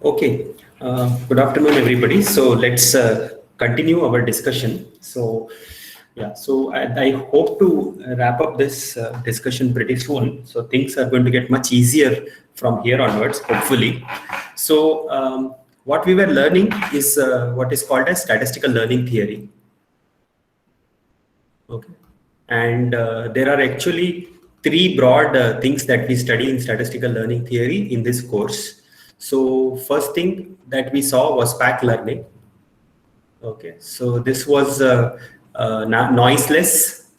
Okay, good afternoon, everybody. So let's continue our discussion. So, yeah, so I hope to wrap up this discussion pretty soon. So things are going to get much easier from here onwards, hopefully. So, what we were learning is what is called as statistical learning theory. Okay, and there are actually three broad things that we study in statistical learning theory in this course. So first thing that we saw was pack learning. Okay, so this was noiseless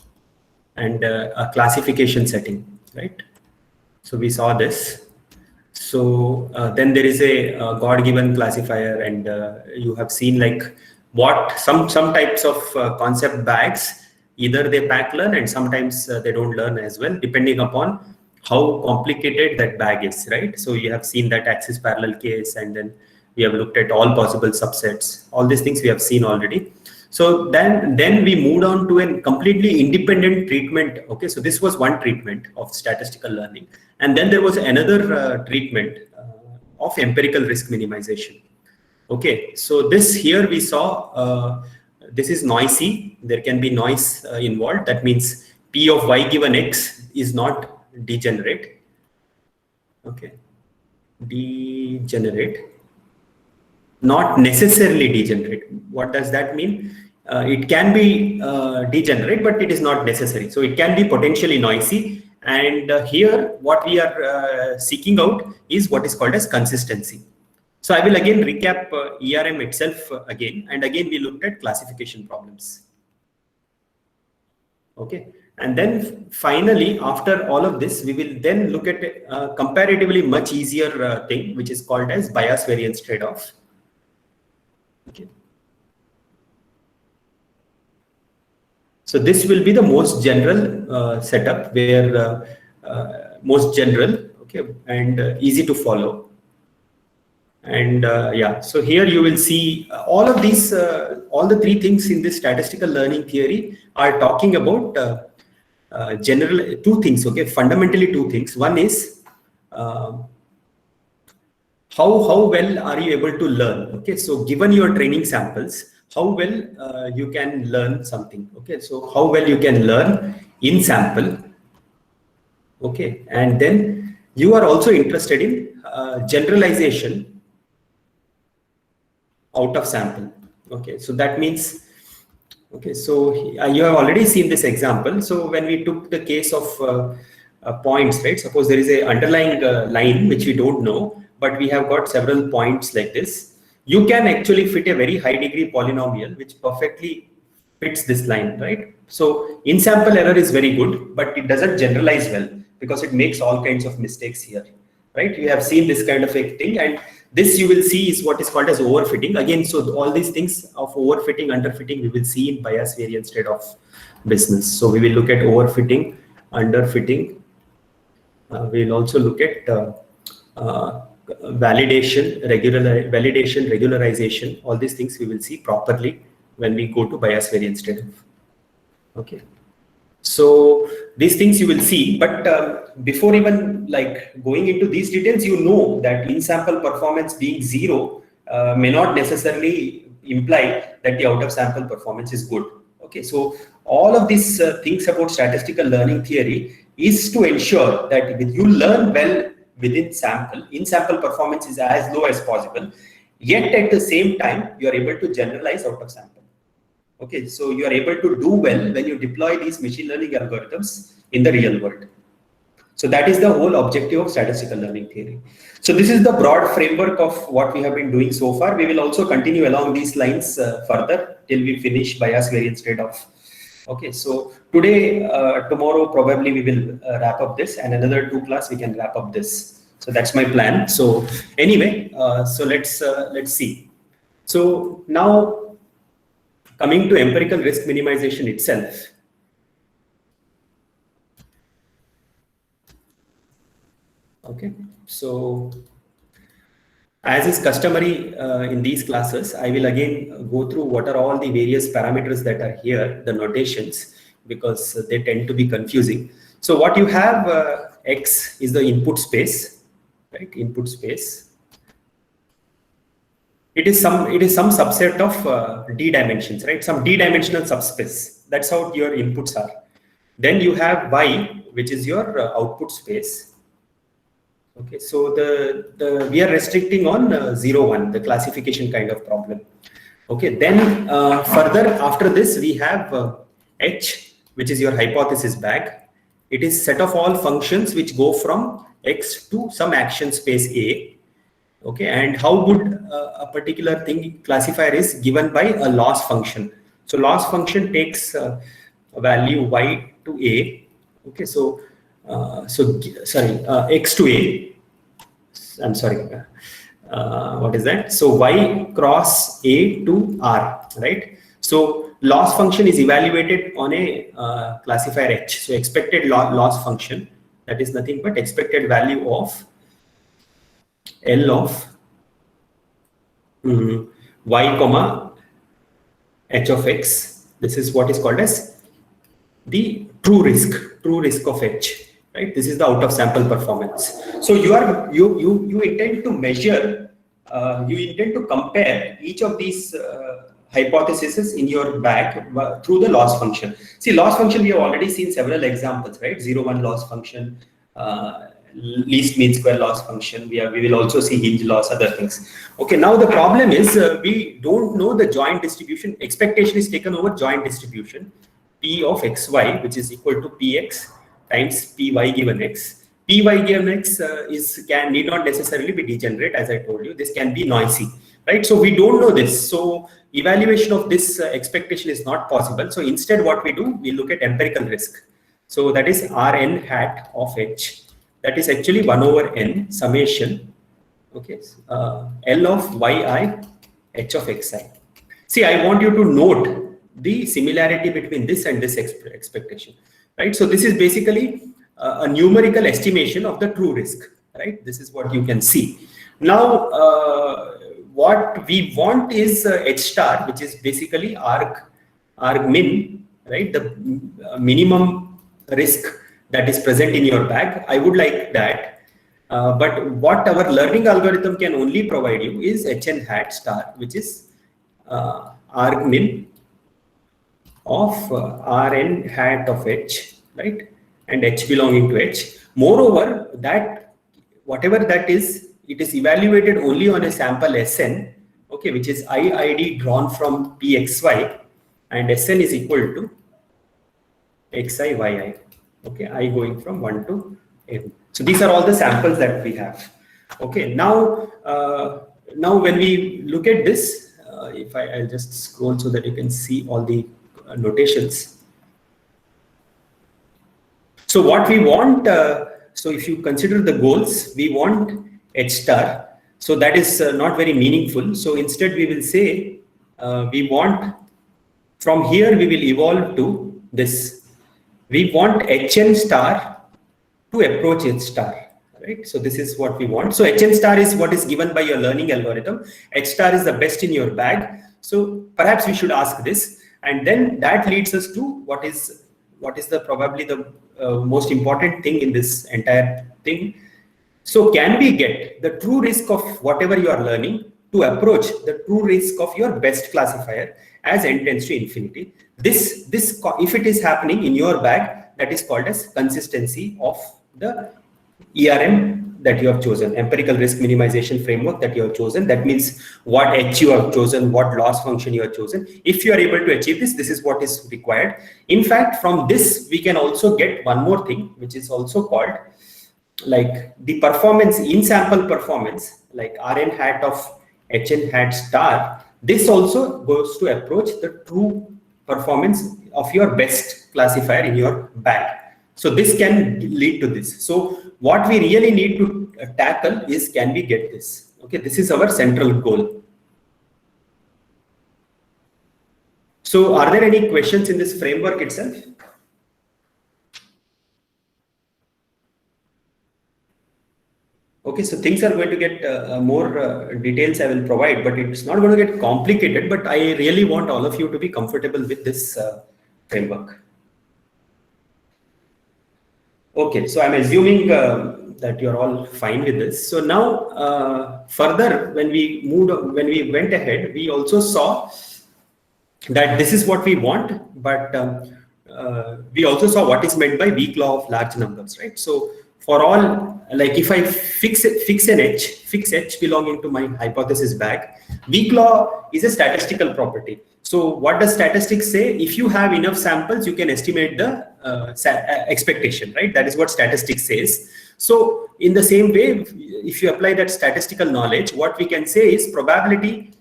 and a classification setting, right? So we saw this. So then there is a God-given classifier, and you have seen like what some types of concept bags, either they pack learn and sometimes they don't learn as well, depending upon how complicated that bag is, right? So you have seen that axis parallel case, and then we have looked at all possible subsets. All these things we have seen already. So then we moved on to a completely independent treatment. Okay, so this was one treatment of statistical learning, and then there was another treatment of empirical risk minimization. Okay, so this here we saw this is noisy. There can be noise involved. That means P of y given x is not degenerate. Okay, degenerate, not necessarily degenerate. What does that mean? It can be degenerate, but it is not necessary. So it can be potentially noisy. And here, what we are seeking out is what is called as consistency. So I will again recap ERM itself again. And again, we looked at classification problems. Okay. And then finally, after all of this, we will then look at a comparatively much easier thing, which is called as bias variance trade-off. Okay. So this will be the most general setup, where most general, okay, and easy to follow. And yeah, so here you will see all of these, all the three things in this statistical learning theory are talking about general two things, okay, fundamentally two things. One is how well are you able to learn? Okay, so given your training samples, how well you can learn something. Okay, so how well you can learn in sample. Okay, and then you are also interested in generalization out of sample. Okay, so that means, okay, so you have already seen this example. So when we took the case of points, right? Suppose there is a underlying line which we don't know, but we have got several points like this. You can actually fit a very high degree polynomial which perfectly fits this line, right? So in sample error is very good, but it doesn't generalize well because it makes all kinds of mistakes here, right? You have seen this kind of a thing, and this you will see is what is called as overfitting. Again, so all these things of overfitting, underfitting, we will see in bias variance trade-off business. So we will look at overfitting, underfitting. We will also look at validation, regularization. All these things we will see properly when we go to bias variance trade-off. Okay. So these things you will see, but before even like going into these details, you know that in sample performance being zero may not necessarily imply that the out of sample performance is good. Okay, so all of these things about statistical learning theory is to ensure that you learn well within sample, in sample performance is as low as possible, yet at the same time you are able to generalize out of sample. Okay, so you are able to do well when you deploy these machine learning algorithms in the real world. So that is the whole objective of statistical learning theory. So this is the broad framework of what we have been doing so far. We will also continue along these lines further till we finish bias variance trade-off. Okay, so today, tomorrow probably we will wrap up this, and another 2 class we can wrap up this. So that's my plan. So anyway, so let's see. So now, coming to empirical risk minimization itself. Okay, so as is customary in these classes, I will again go through what are all the various parameters that are here, the notations, because they tend to be confusing. So what you have, X is the input space, right? Input space. It is some subset of d dimensions, right? Some d-dimensional subspace. That's how your inputs are. Then you have y, which is your output space. Okay, so we are restricting on 0, 1, the classification kind of problem. Okay, then further after this we have H, which is your hypothesis bag. It is set of all functions which go from X to some action space A. Okay, and how would a particular thing classifier is given by a loss function. So loss function takes a value y to A. Okay, so X to A. I'm sorry. What is that? So y cross A to R, right? So loss function is evaluated on a classifier H. So expected loss function, that is nothing but expected value of L of y comma h of x. This is what is called as the true risk of H, right? This is the out of sample performance. So you intend to measure, you intend to compare each of these hypotheses in your bag through the loss function. See, loss function, we have already seen several examples, right? 0, 1 loss function, least mean square loss function. We will also see hinge loss, other things. Okay, now the problem is we don't know the joint distribution. Expectation is taken over joint distribution, P of xy, which is equal to Px times Py given x. Py given x need not necessarily be degenerate, as I told you. This can be noisy, right? So we don't know this. So evaluation of this expectation is not possible. So instead, what we do, we look at empirical risk. So that is Rn hat of H. That is actually 1 over n summation, okay, L of yi h of xi. See, I want you to note the similarity between this and this expectation, right? So this is basically a numerical estimation of the true risk, right? This is what you can see. Now, what we want is H star, which is basically arg min, right? The minimum risk that is present in your bag. I would like that. But what our learning algorithm can only provide you is Hn hat star, which is arg min of Rn hat of H, right? And H belonging to H. Moreover, that whatever that is, it is evaluated only on a sample Sn, okay, which is IID drawn from Pxy, and Sn is equal to xi yi. Okay, I going from 1 to n. So these are all the samples that we have. Okay, now when we look at this, if I'll just scroll so that you can see all the notations. So what we want, so if you consider the goals, we want H star. So that is not very meaningful. So instead we will say we want, from here we will evolve to this. We want Hn star to approach H star, right? So this is what we want. So Hn star is what is given by your learning algorithm. H star is the best in your bag. So perhaps we should ask this, and then that leads us to what is the probably the most important thing in this entire thing. So can we get the true risk of whatever you are learning to approach the true risk of your best classifier as n tends to infinity? This if it is happening in your bag, that is called as consistency of the ERM that you have chosen, empirical risk minimization framework that you have chosen. That means what H you have chosen, what loss function you have chosen. If you are able to achieve this, this is what is required. In fact, from this, we can also get one more thing, which is also called like the performance, in sample performance, like Rn hat of Hn hat star. This also goes to approach the true performance of your best classifier in your bag. So this can lead to this. So what we really need to tackle is, can we get this? Okay, this is our central goal. So are there any questions in this framework itself? Okay, so things are going to get more details I will provide, but it's not going to get complicated, but I really want all of you to be comfortable with this framework. Okay, so I'm assuming that you're all fine with this. So now further, when we went ahead, we also saw that this is what we want, but we also saw what is meant by weak law of large numbers, right? So for all, like if I fix H belonging to my hypothesis bag, weak law is a statistical property. So what does statistics say? If you have enough samples, you can estimate the expectation, right? That is what statistics says. So in the same way, if you apply that statistical knowledge, what we can say is probability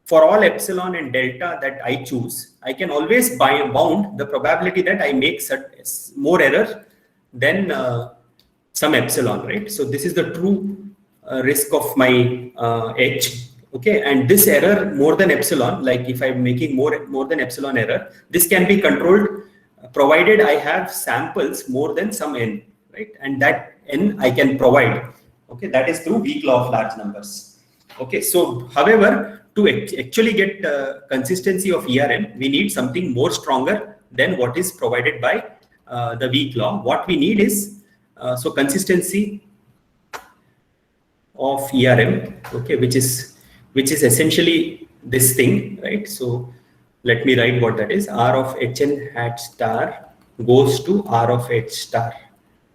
for all epsilon and delta that I choose, I can always bound the probability that I make more error than some epsilon, right? So this is the true risk of my H. Okay, and this error more than epsilon, like if I'm making more than epsilon error, this can be controlled provided I have samples more than some n, right? And that n I can provide. Okay, that is through weak law of large numbers. Okay, so however, to actually get consistency of ERM, we need something more stronger than what is provided by the weak law. What we need is so consistency of ERM, okay, which is essentially this thing, right? So let me write what that is. R of Hn hat star goes to R of H star,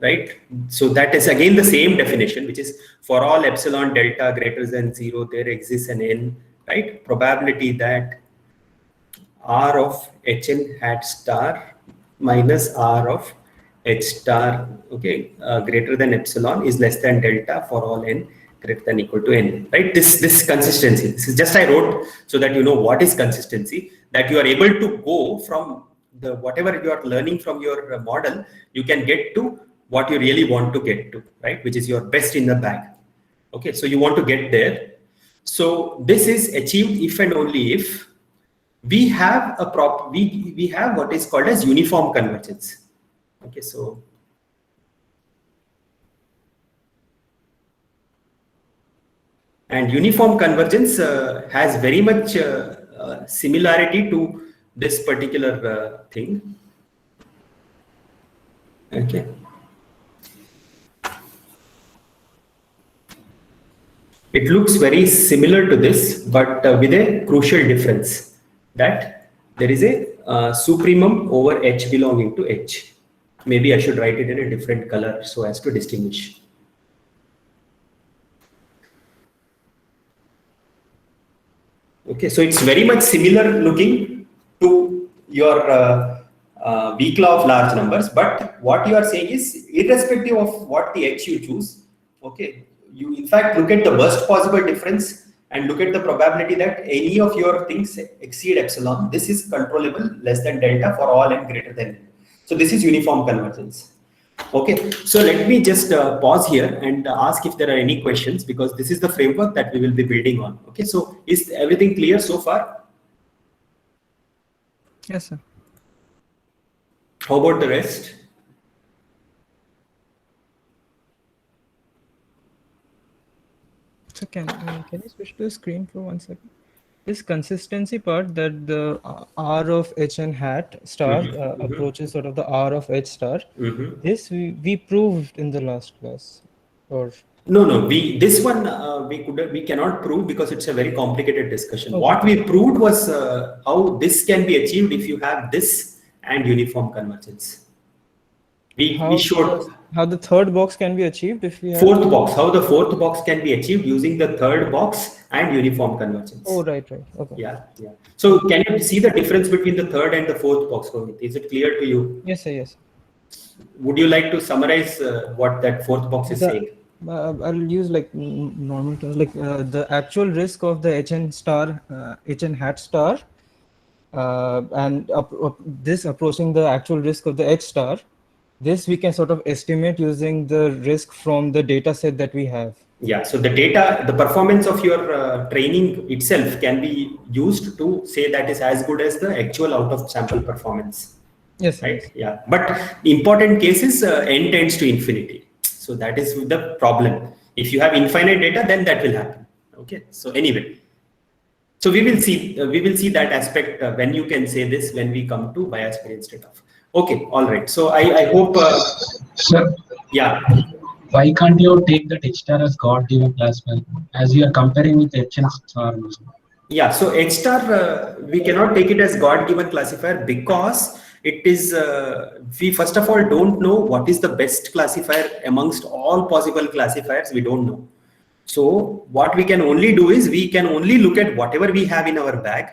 right? So that is again the same definition, which is for all epsilon delta greater than 0, there exists an n, right? Probability that R of Hn hat star minus R of H star, okay, greater than epsilon is less than delta for all n greater than equal to n, right? This consistency, this is just I wrote so that you know what is consistency, that you are able to go from the whatever you are learning from your model, you can get to what you really want to get to, right? Which is your best in the bag. Okay, so you want to get there. So this is achieved if and only if we have we have what is called as uniform convergence. Okay, so and uniform convergence has very much similarity to this particular thing. Okay. It looks very similar to this, but with a crucial difference that there is a supremum over H belonging to H. Maybe I should write it in a different color so as to distinguish. Okay, so it's very much similar looking to your weak law of large numbers, but what you are saying is irrespective of what the H you choose, okay, you in fact look at the worst possible difference and look at the probability that any of your things exceed epsilon. This is controllable less than delta for all n greater than n. So this is uniform convergence. Okay, so let me just pause here and ask if there are any questions, because this is the framework that we will be building on. Okay, so is everything clear so far? Yes, sir. How about the rest? So can you switch to the screen for 1 second? This consistency part, that the R of Hn hat star approaches sort of the R of H star. This we proved in the last class, or no, this one we cannot prove because it's a very complicated discussion. Okay. What we proved was how this can be achieved if you have this and uniform convergence. We showed how the third box can be achieved if we have how the fourth box can be achieved using the third box and uniform convergence. Oh, right. Okay. Yeah. So can you see the difference between the third and the fourth box, Rohit? Is it clear to you? Yes, sir. Yes. Would you like to summarize what that fourth box is saying? I'll use like normal terms, like the actual risk of the Hn star, Hn hat star, and this approaching the actual risk of the H star. This we can sort of estimate using the risk from the data set that we have. Yeah, so the data, the performance of your training itself can be used to say that is as good as the actual out of sample performance. Yes. Right. Yeah. But important case is n tends to infinity. So that is the problem. If you have infinite data, then that will happen. Okay. So anyway, so we will see that aspect when you can say this when we come to bias variance trade-off. Okay. All right. So I hope. Sir. Yeah. Why can't you take that H star as God-given class value as you are comparing with HN star? Yeah, so H star, we cannot take it as God-given classifier because it is, we first of all don't know what is the best classifier amongst all possible classifiers, we don't know. So what we can only do is we can only look at whatever we have in our bag.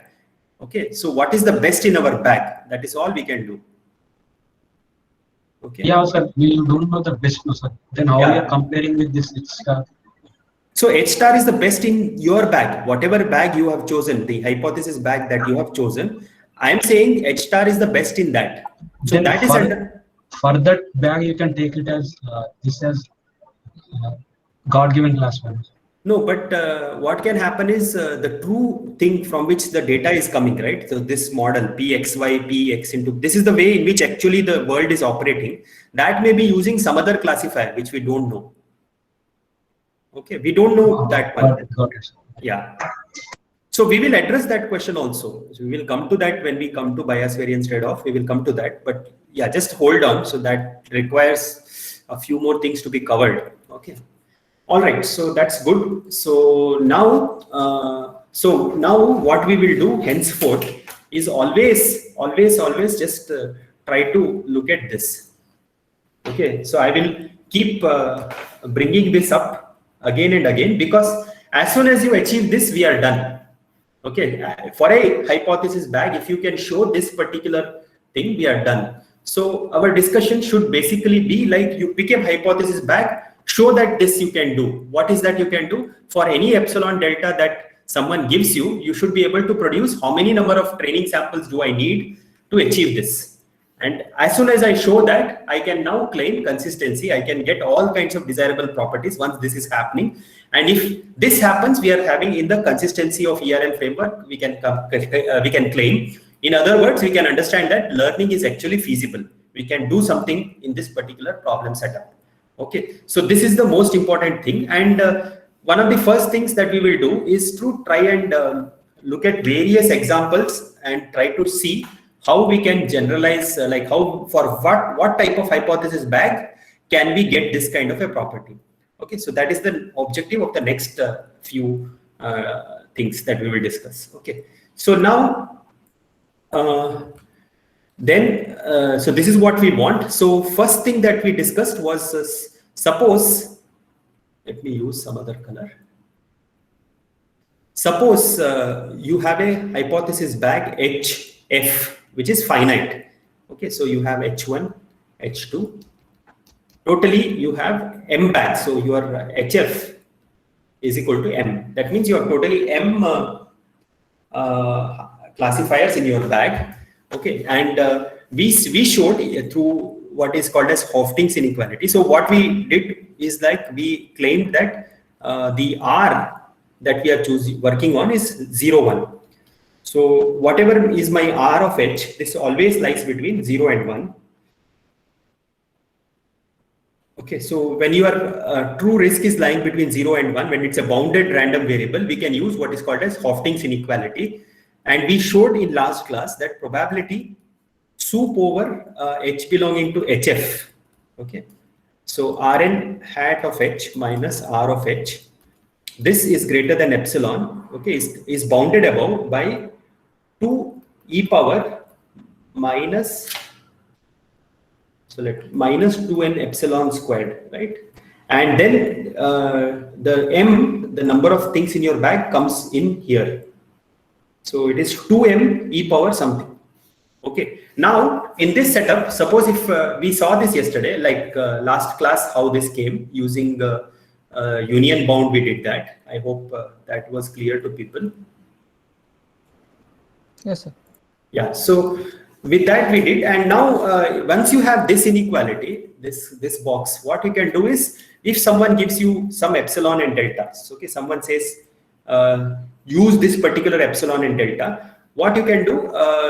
Okay, so what is the best in our bag? That is all we can do. Okay. Yeah, sir, we don't know the best, no, sir. Then how Yeah. we are comparing with this H star? So H star is the best in your bag, whatever bag you have chosen, the hypothesis bag that you have chosen. I am saying H star is the best in that. So Then that is under. for that bag, you can take it as this as God-given class value. No, but what can happen is the true thing from which the data is coming, right? So this model Pxy, Px into, this is the way in which actually the world is operating. That may be using some other classifier, which we don't know. Okay, we don't know that one. Got it. Yeah. So we will address that question also. So we will come to that when we come to bias variance trade-off. We will come to that. But yeah, just hold on. So that requires a few more things to be covered. Okay. All right. So that's good. So now what we will do henceforth is always just try to look at this. Okay. So I will keep bringing this up again and again, because as soon as you achieve this, we are done. Okay, for a hypothesis bag, if you can show this particular thing, we are done. So our discussion should basically be like, you pick a hypothesis bag, show that this you can do. What is that you can do? For any epsilon delta that someone gives you, you should be able to produce how many number of training samples do I need to achieve this. And as soon as I show that, I can now claim consistency. I can get all kinds of desirable properties once this is happening. And if this happens, we are having in the consistency of ERM framework, we can claim. In other words, we can understand that learning is actually feasible. We can do something in this particular problem setup. Okay, so this is the most important thing. And one of the first things that we will do is to try and look at various examples and try to see how we can generalize, like how, for what type of hypothesis bag can we get this kind of a property. Okay, so that is the objective of the next few things that we will discuss. Okay, so now so this is what we want. So first thing that we discussed was suppose, let me use some other color. Suppose you have a hypothesis bag HF, which is finite. Okay, so you have H1, H2. Totally, you have M bags. So your HF is equal to M. That means you have totally M classifiers in your bag. Okay, and we showed through what is called as Hofting's inequality. So what we did is like we claimed that the R that we are working on is 0, 1. So whatever is my R of H, this always lies between 0 and 1. Okay, so when your true risk is lying between 0 and 1, when it's a bounded random variable, we can use what is called as Hofting's inequality. And we showed in last class that probability soup over H belonging to HF. Okay, so Rn hat of H minus R of H, this is greater than epsilon. Okay, is bounded above by 2 e power minus, so let minus 2n epsilon squared, right? And then the M, the number of things in your bag, comes in here. So it is 2m e power something. Okay. Now in this setup, suppose if we saw this yesterday, like last class, how this came using union bound, we did that. I hope that was clear to people. Yes, sir. Yeah. So with that we did, and now once you have this inequality, this box, what you can do is, if someone gives you some epsilon and delta, okay, someone says use this particular epsilon and delta, what you can do,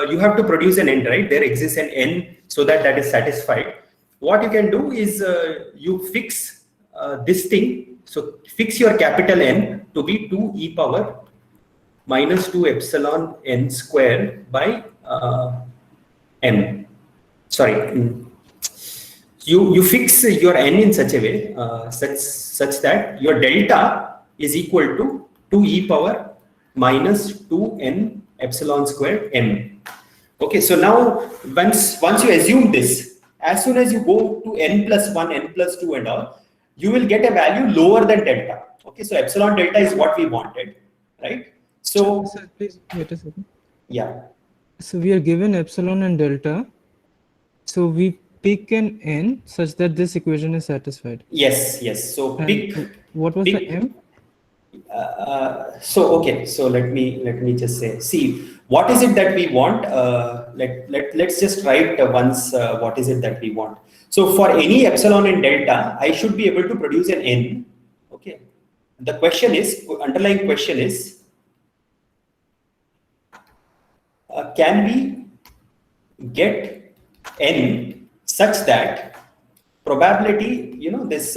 you have to produce an n, right? There exists an n so that is satisfied. What you can do is you fix this thing. So fix your capital N to be 2 e power minus 2 epsilon n square by m. Sorry. you fix your n in such a way, such that your delta is equal to 2 e power minus 2n epsilon squared m. Okay, so now once you assume this, as soon as you go to n plus 1, n plus 2 and all, you will get a value lower than delta. Okay, so epsilon delta is what we wanted, right? So Sir, please wait a second. yeah, So we are given epsilon and delta. So we pick an n such that this equation is satisfied. yes. So And pick. what was the m? So okay, so let me just say, see, what is it that we want? Let's just write once what is it that we want. So for any epsilon and delta, I should be able to produce an n. Okay, the question is, underlying question is, can we get n such that probability, you know, this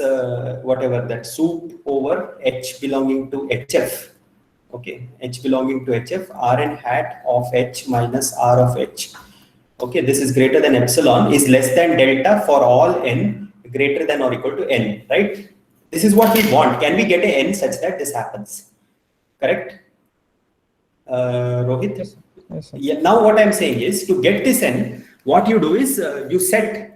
whatever that soup over h belonging to hf, okay, h belonging to hf, rn hat of h minus r of h, okay, this is greater than epsilon, is less than delta for all n greater than or equal to n, right? This is what we want. Can we get a n such that this happens? Correct, Rohit? Yes, sir. Yeah, now what I'm saying is, to get this n, what you do is you set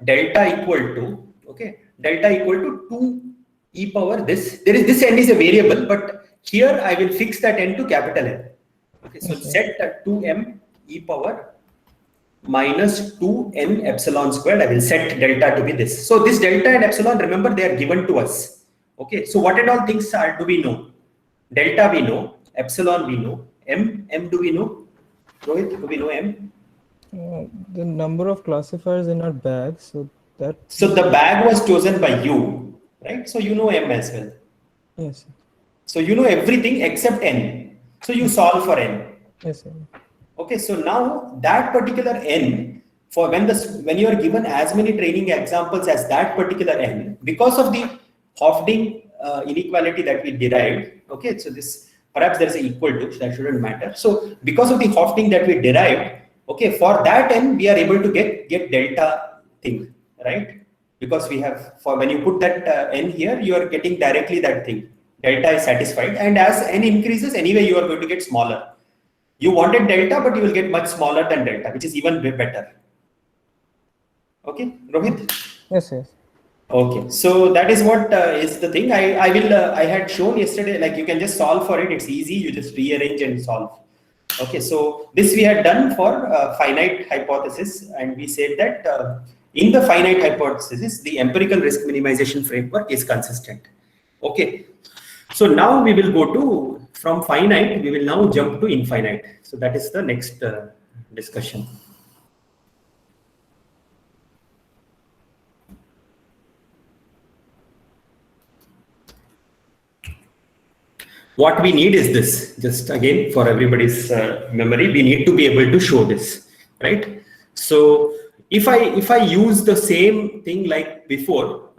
delta equal to, okay, delta equal to 2 e power this. This n is a variable, but here I will fix that n to capital N. Okay, so set 2m e power minus 2n epsilon squared. I will set delta to be this. So this delta and epsilon, remember, they are given to us. Okay, so what and all things do we know? Delta we know, epsilon we know, m do we know? Rohit, do we know m? The number of classifiers in our bag, so that. So the bag was chosen by you, right? So you know m as well. Yes, sir. So you know everything except n. So you solve for n. Yes, sir. Okay, so now that particular n, for when you are given as many training examples as that particular n, because of the Hofding inequality that we derived, okay, so this, perhaps there is an equal to, that shouldn't matter. So because of the Hofding that we derived, okay, for that n we are able to get delta thing, right? Because we have, for when you put that n here, you are getting directly that thing. Delta is satisfied, and as n increases, anyway you are going to get smaller. You wanted delta, but you will get much smaller than delta, which is even better. Okay, Rohit? Yes, yes. Okay, so that is what is the thing. I had shown yesterday, like you can just solve for it. It's easy. You just rearrange and solve. Okay, so this we had done for finite hypothesis, and we said that in the finite hypothesis, the empirical risk minimization framework is consistent. Okay, so now we will go to, from finite, we will now jump to infinite. So that is the next discussion. What we need is this, just again for everybody's memory, we need to be able to show this, right? So if I use the same thing like before,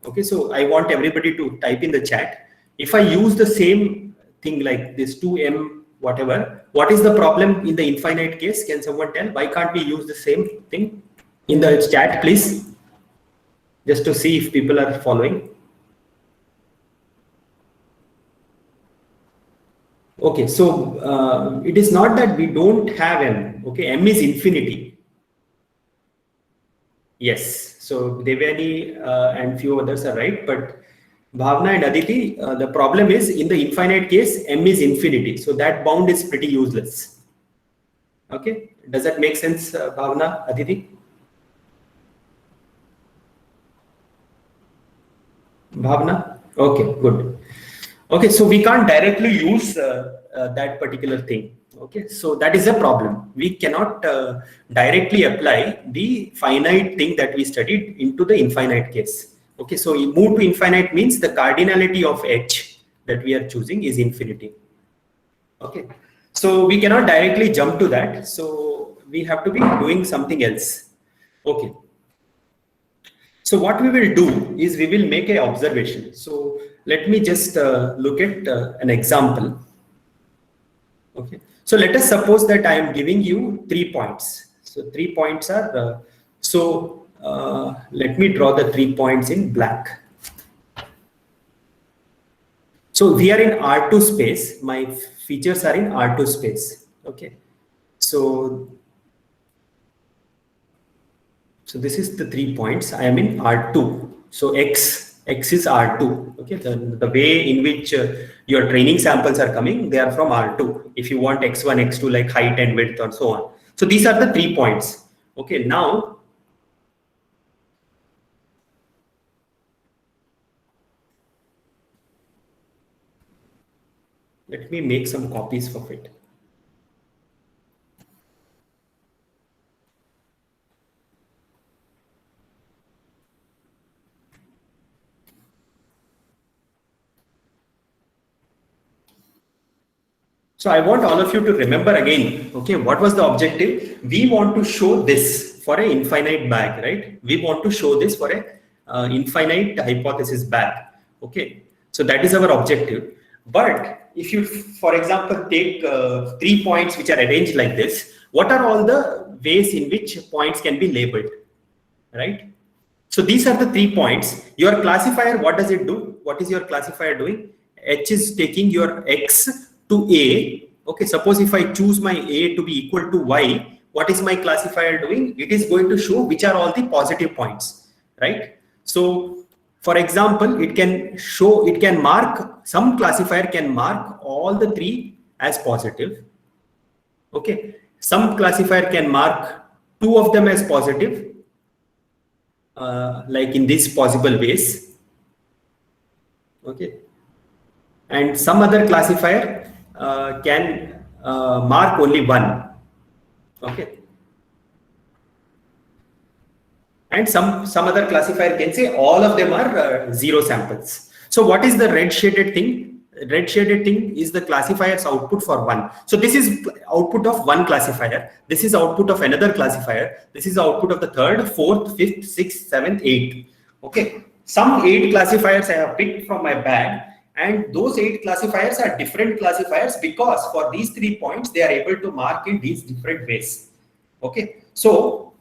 okay, so I want everybody to type in the chat. If I use the same thing like this 2m whatever, what is the problem in the infinite case? Can someone tell? Why can't we use the same thing in the chat, please? Just to see if people are following. Okay, so it is not that we don't have m. Okay, m is infinity. Yes, so Devani and few others are right, but Bhavna and Aditi, the problem is in the infinite case, m is infinity. So that bound is pretty useless. Okay, does that make sense, Bhavna, Aditi? Bhavna? Okay, good. Okay, so we can't directly use that particular thing. Okay, so that is a problem. We cannot directly apply the finite thing that we studied into the infinite case. Okay, so you move to infinite means the cardinality of h that we are choosing is infinity. Okay, so we cannot directly jump to that. So we have to be doing something else. Okay. So what we will do is we will make an observation. So let me just look at an example. Okay. So let us suppose that I am giving you 3 points. So 3 points are So let me draw the 3 points in black. So we are in R2 space. My features are in R2 space. Okay. So this is the 3 points. I am in R2. So X is R2. Okay. The way in which your training samples are coming, they are from R2. If you want X1, X2, like height and width or so on. So these are the 3 points. Okay. Now, let me make some copies of it. So I want all of you to remember again, okay, what was the objective? We want to show this for an infinite bag, right? We want to show this for a infinite hypothesis bag, okay? So that is our objective. But if you, for example, take 3 points which are arranged like this, what are all the ways in which points can be labeled, right? So these are the 3 points. Your classifier, what does it do? What is your classifier doing? H is taking your X to A. Okay, suppose if I choose my A to be equal to Y, what is my classifier doing? It is going to show which are all the positive points, right? So for example, it can mark, some classifier can mark all the 3 as positive. Okay, some classifier can mark 2 of them as positive, like in these possible ways. Okay, and some other classifier can mark only 1. Okay, and some other classifier can say all of them are 0 samples. So what is the red shaded thing? Red shaded thing is the classifier's output for 1. So this is output of one classifier. This is output of another classifier. This is output of the 3rd, 4th, 5th, 6th, 7th, 8th. Okay, some 8 classifiers I have picked from my bag. And those 8 classifiers are different classifiers because for these 3 points, they are able to mark in these different ways. Okay, so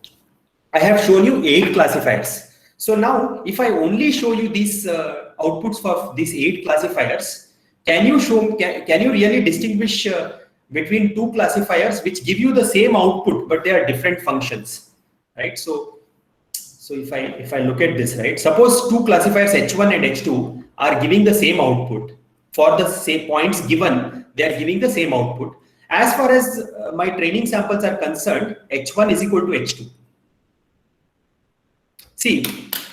I have shown you 8 classifiers. So now if I only show you these outputs for these 8 classifiers, can you really distinguish between 2 classifiers which give you the same output, but they are different functions, right? So if I look at this, right, suppose 2 classifiers H1 and H2 are giving the same output for the same points given, they are giving the same output. As far as my training samples are concerned, H1 is equal to H2. See,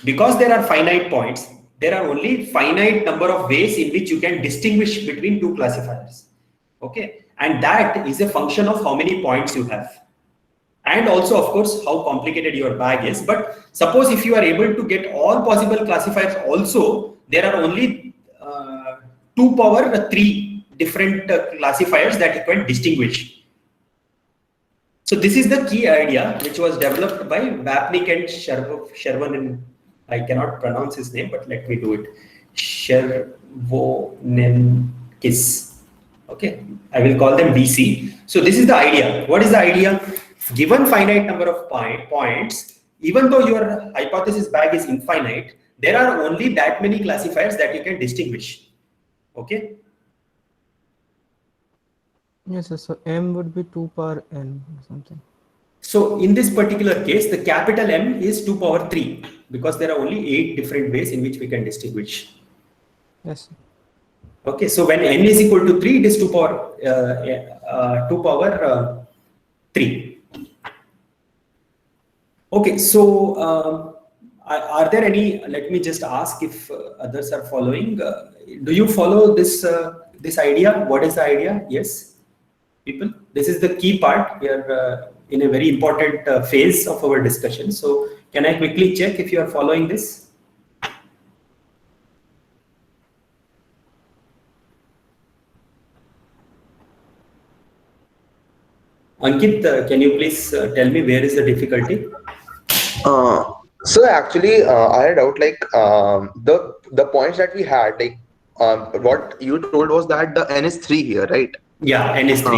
because there are finite points, there are only finite number of ways in which you can distinguish between 2 classifiers. Okay, and that is a function of how many points you have. And also, of course, how complicated your bag is. But suppose if you are able to get all possible classifiers also, there are only 2 power 3 different classifiers that you can distinguish. So this is the key idea which was developed by Vapnik and Shervan, and I cannot pronounce his name, but let me do it. Chervonenkis. Okay, I will call them VC. So this is the idea. What is the idea? Given finite number of points, even though your hypothesis bag is infinite, there are only that many classifiers that you can distinguish. Okay. Yes, sir. So M would be 2 power n or something. So in this particular case, the capital M is 2 power 3 because there are only 8 different ways in which we can distinguish. Yes, sir. Okay, so when n is equal to 3, it is 2 power 3. Okay, so are there any? Let me just ask if others are following. Do you follow this this idea? What is the idea? Yes, people. This is the key part. We are in a very important phase of our discussion. So, can I quickly check if you are following this? Ankit, can you please tell me where is the difficulty? So actually, I had out like the points that we had, like what you told was that the n is 3 here, right? Yeah, n is 3.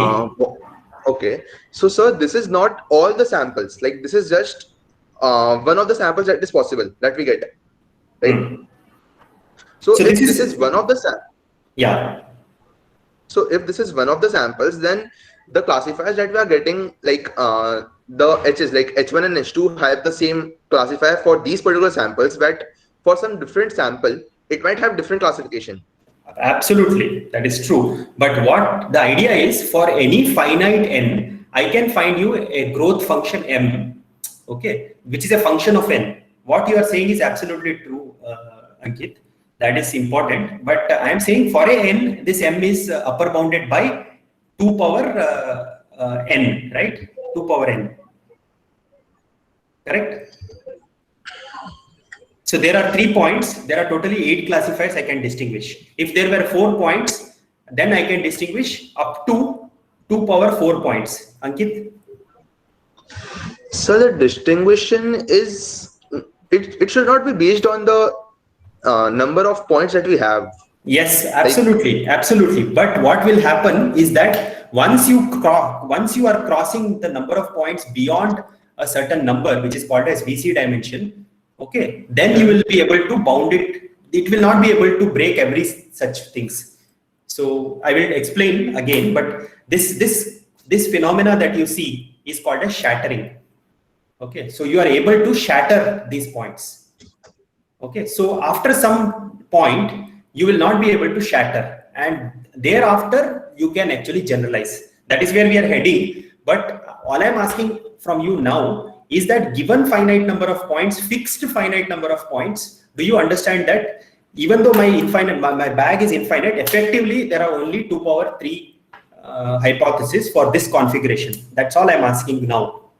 Okay, so sir, this is not all the samples. Like this is just one of the samples that is possible that we get, right? So, So if this this is- is one of the Yeah. so if this is one of the samples, then the classifiers that we are getting, like the H's, like H1 and H2, have the same classifier for these particular samples, but for some different sample, it might have different classification. Absolutely, that is true. But what the idea is, for any finite n, I can find you a growth function m, okay, which is a function of n. What you are saying is absolutely true, Ankit. That is important. But I am saying for a n, this m is upper bounded by 2 power n, right? 2 power n. Correct? So there are 3 points. There are totally 8 classifiers I can distinguish. If there were 4 points, then I can distinguish up to 2 power 4 points. Ankit? So the distinguishing is, it should not be based on the number of points that we have. Yes, absolutely, absolutely. But what will happen is that once you are crossing the number of points beyond a certain number, which is called as VC dimension, okay, then you will be able to bound it. It will not be able to break every such things. So I will explain again, but this phenomena that you see is called as shattering. Okay, so you are able to shatter these points. Okay, so after some point, you will not be able to shatter, and thereafter you can actually generalize. That is where we are heading. But all I'm asking from you now is that given finite number of points, fixed finite number of points, do you understand that even though my bag is infinite, effectively there are only 2 power 3 hypotheses for this configuration? That's all I'm asking now.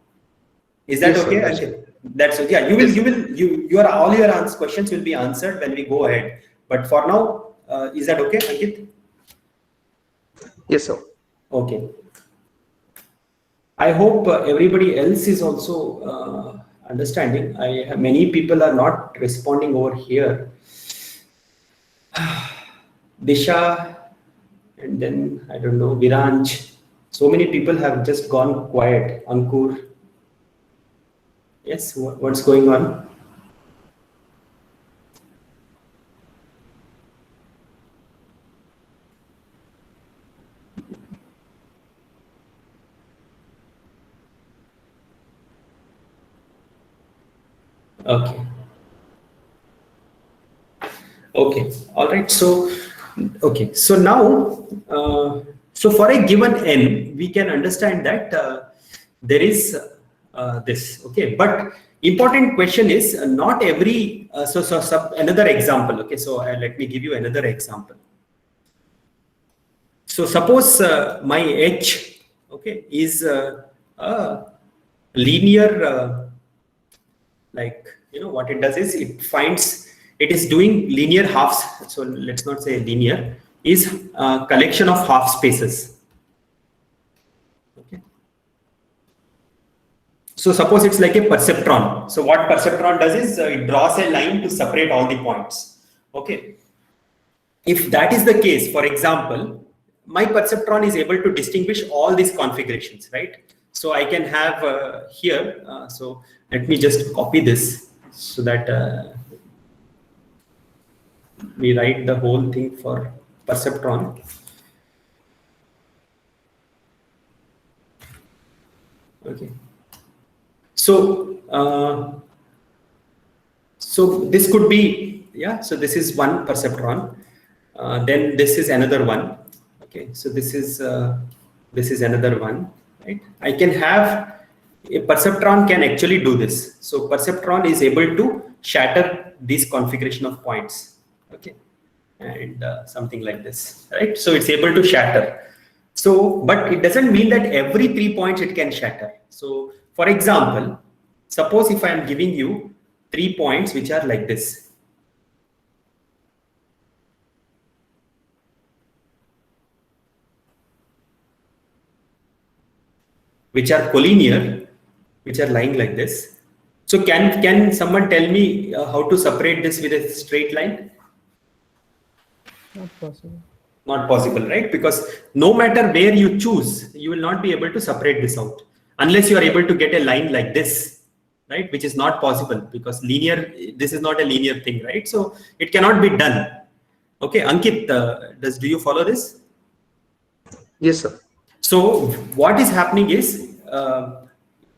Is that Yes, okay? sir. That's yeah. All your questions will be answered when we go ahead. But for now, is that okay, Ankit? Yes, sir. Okay. I hope everybody else is also understanding. Many people are not responding over here. Disha, and then I don't know, Viranj. So many people have just gone quiet. Ankur. Yes, what's going on? Okay. Okay. All right. So, okay. So now, so for a given n, we can understand that there is this. Okay. But important question is not every. Another example. Okay. So let me give you another example. So suppose my H, okay, is a linear. Like, you know, what it does is it is doing linear halves. So let's not say linear, is a collection of half spaces. Okay. So suppose it's like a perceptron. So what perceptron does is it draws a line to separate all the points. Okay. If that is the case, for example, my perceptron is able to distinguish all these configurations, right? So I can have here, so let me just copy this so that we write the whole thing for perceptron. Okay. So, so this could be, yeah, so this is one perceptron. Then this is another one. Okay, so this is another one, right? I can have a perceptron can actually do this. So perceptron is able to shatter this configuration of points. Okay, and something like this, right? So it's able to shatter. So, but it doesn't mean that every 3 points it can shatter. So, for example, suppose if I am giving you 3 points which are like this. Which are collinear, which are lying like this. So can someone tell me how to separate this with a straight line? Not possible. Not possible, right? Because no matter where you choose, you will not be able to separate this out unless you are able to get a line like this, right? Which is not possible because this is not a linear thing, right? So it cannot be done. Okay, Ankit, do you follow this? Yes, sir. So what is happening is,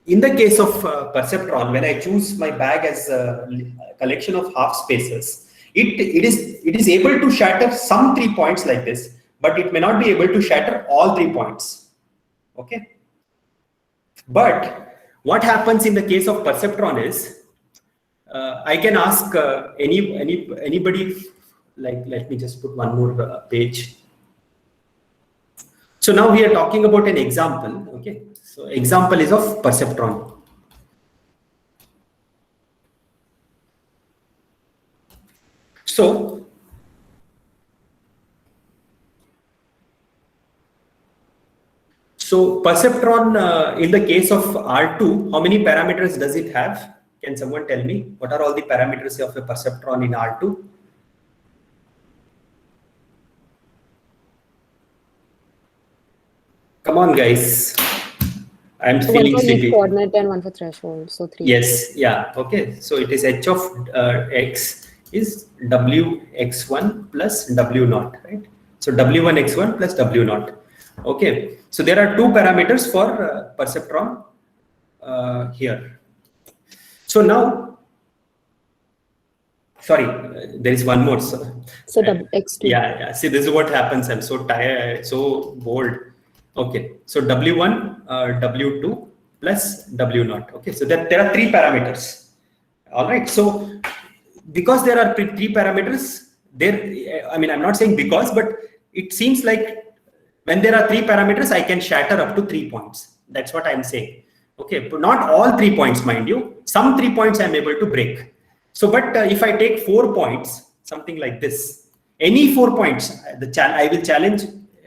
in the case of perceptron, when I choose my bag as a collection of half spaces, it is able to shatter some 3 points like this, but it may not be able to shatter all 3 points. Okay. But what happens in the case of perceptron is, I can ask anybody, like, let me just put one more page. So now we are talking about an example. Okay, so example is of perceptron. So perceptron, in the case of R2, how many parameters does it have? Can someone tell me what are all the parameters of a perceptron in R2? Come on, guys. I'm So feeling one for each sleepy. coordinate and one for threshold. So 3. Yes, yeah, okay. So it is h of x is wx1 plus w0, right? So w1x1 plus w0. Okay, so there are 2 parameters for perceptron here. So now, sorry, there is one more. So x2. yeah. See, this is what happens. I'm so tired, so bored. Okay, so w1, w2 plus w0. Okay, so there are 3 parameters. All right. So because there are 3 parameters, I mean, I'm not saying because, but it seems like when there are 3 parameters, I can shatter up to 3 points. That's what I'm saying. Okay, but not all 3 points, mind you. Some 3 points I'm able to break. So, but if I take 4 points, something like this, any 4 points, I will challenge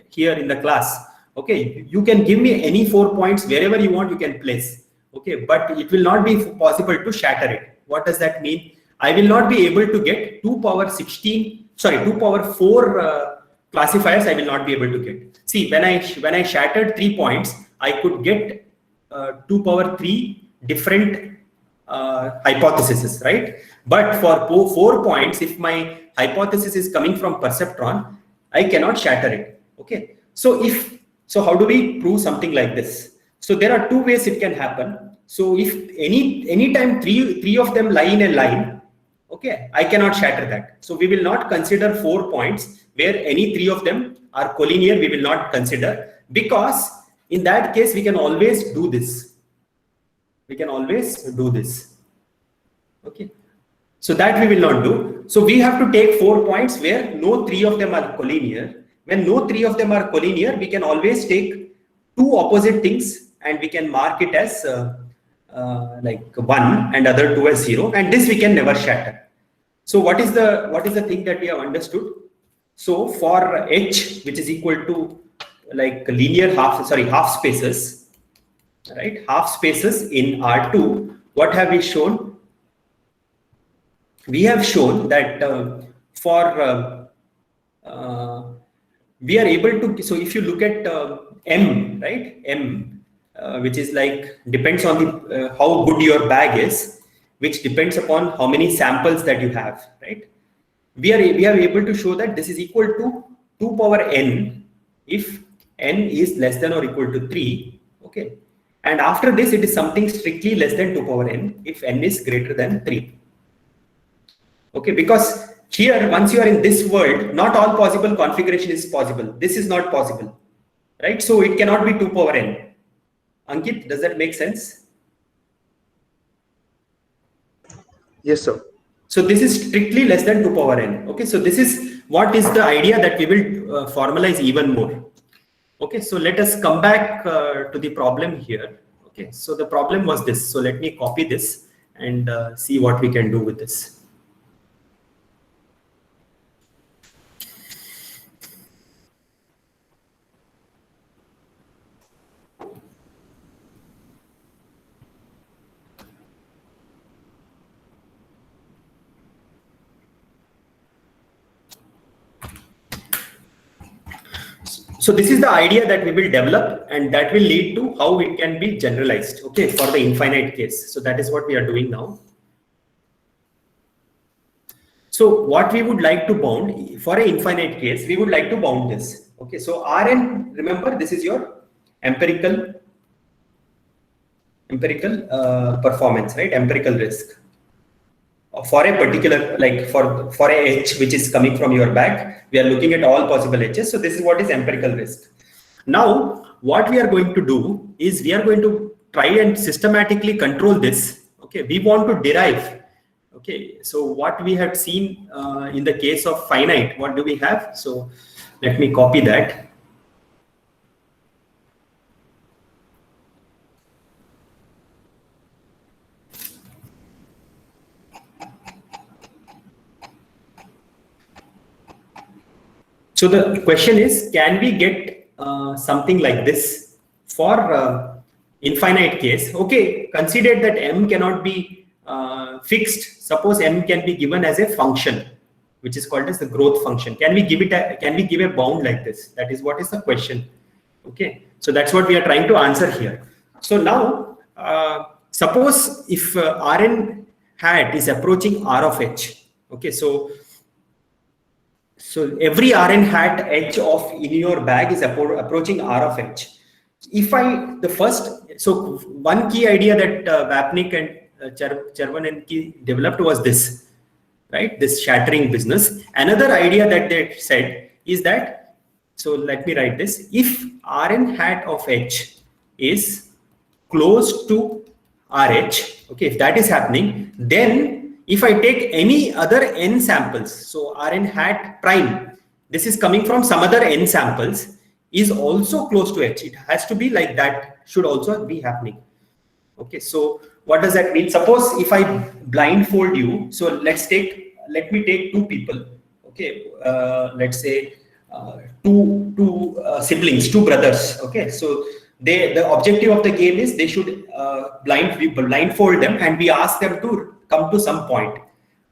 here in the class. Okay, you can give me any 4 points wherever you want, you can place. Okay, but it will not be possible to shatter it. What does that mean? I will not be able to get 2 power 4 classifiers. I will not be able to get. See, when I shattered 3 points, I could get 2 power 3 different hypotheses, right? But for 4 points, if my hypothesis is coming from perceptron, I cannot shatter it. Okay, so how do we prove something like this? So there are 2 ways it can happen. So if anytime three of them lie in a line, okay, I cannot shatter that. So we will not consider 4 points where any 3 of them are collinear. We will not consider, because in that case we can always do this. We can always do this. Okay, so that we will not do. So we have to take 4 points where no 3 of them are collinear. When no 3 of them are collinear, we can always take 2 opposite things and we can mark it as like 1 and other 2 as 0, and this we can never shatter. So what is the thing that we have understood? So for h, which is equal to like linear half spaces, right? Half spaces in R2, what have we shown? We have shown that we are able to, so if you look at M, right? M, which is like, depends on the how good your bag is, which depends upon how many samples that you have, right? We are able to show that this is equal to 2 power n if n is less than or equal to 3. Okay, and after this it is something strictly less than 2 power n if n is greater than 3. Okay, because here, once you are in this world, not all possible configuration is possible. This is not possible, right? So it cannot be 2 power n. Ankit, does that make sense? Yes, sir. So this is strictly less than 2 power n. Okay, so this is what is the idea that we will formalize even more. Okay, so let us come back to the problem here. Okay, so the problem was this. So let me copy this and see what we can do with this. So this is the idea that we will develop, and that will lead to how it can be generalized, okay, for the infinite case. So that is what we are doing now. So what we would like to bound for an infinite case, we would like to bound this. Okay, so Rn, remember, this is your empirical performance, right? Empirical risk for a particular, like for a H which is coming from your bag. We are looking at all possible H's. So this is what is empirical risk. Now, what we are going to do is we are going to try and systematically control this. Okay, we want to derive. Okay, so what we have seen in the case of finite, what do we have? So let me copy that. So the question is, can we get something like this for infinite case? Okay, consider that M cannot be fixed. Suppose M can be given as a function, which is called as the growth function. Can we give it can we give a bound like this? That is what is the question. Okay, so that's what we are trying to answer here. So now, suppose if Rn hat is approaching R of H. Okay, so every Rn hat H of in your bag is approaching R of H. If so one key idea that Vapnik and Chervanenkij developed was this, right? This shattering business. Another idea that they said is that, so let me write this. If Rn hat of H is close to RH, okay, if that is happening, then if I take any other n samples, so Rn hat prime, this is coming from some other n samples, is also close to H. It has to be like that, should also be happening. Okay, so what does that mean? Suppose if I blindfold you, so let me take two people. Okay, let's say two siblings, two brothers. Okay, so the objective of the game is they should blindfold them, and we ask them to come to some point.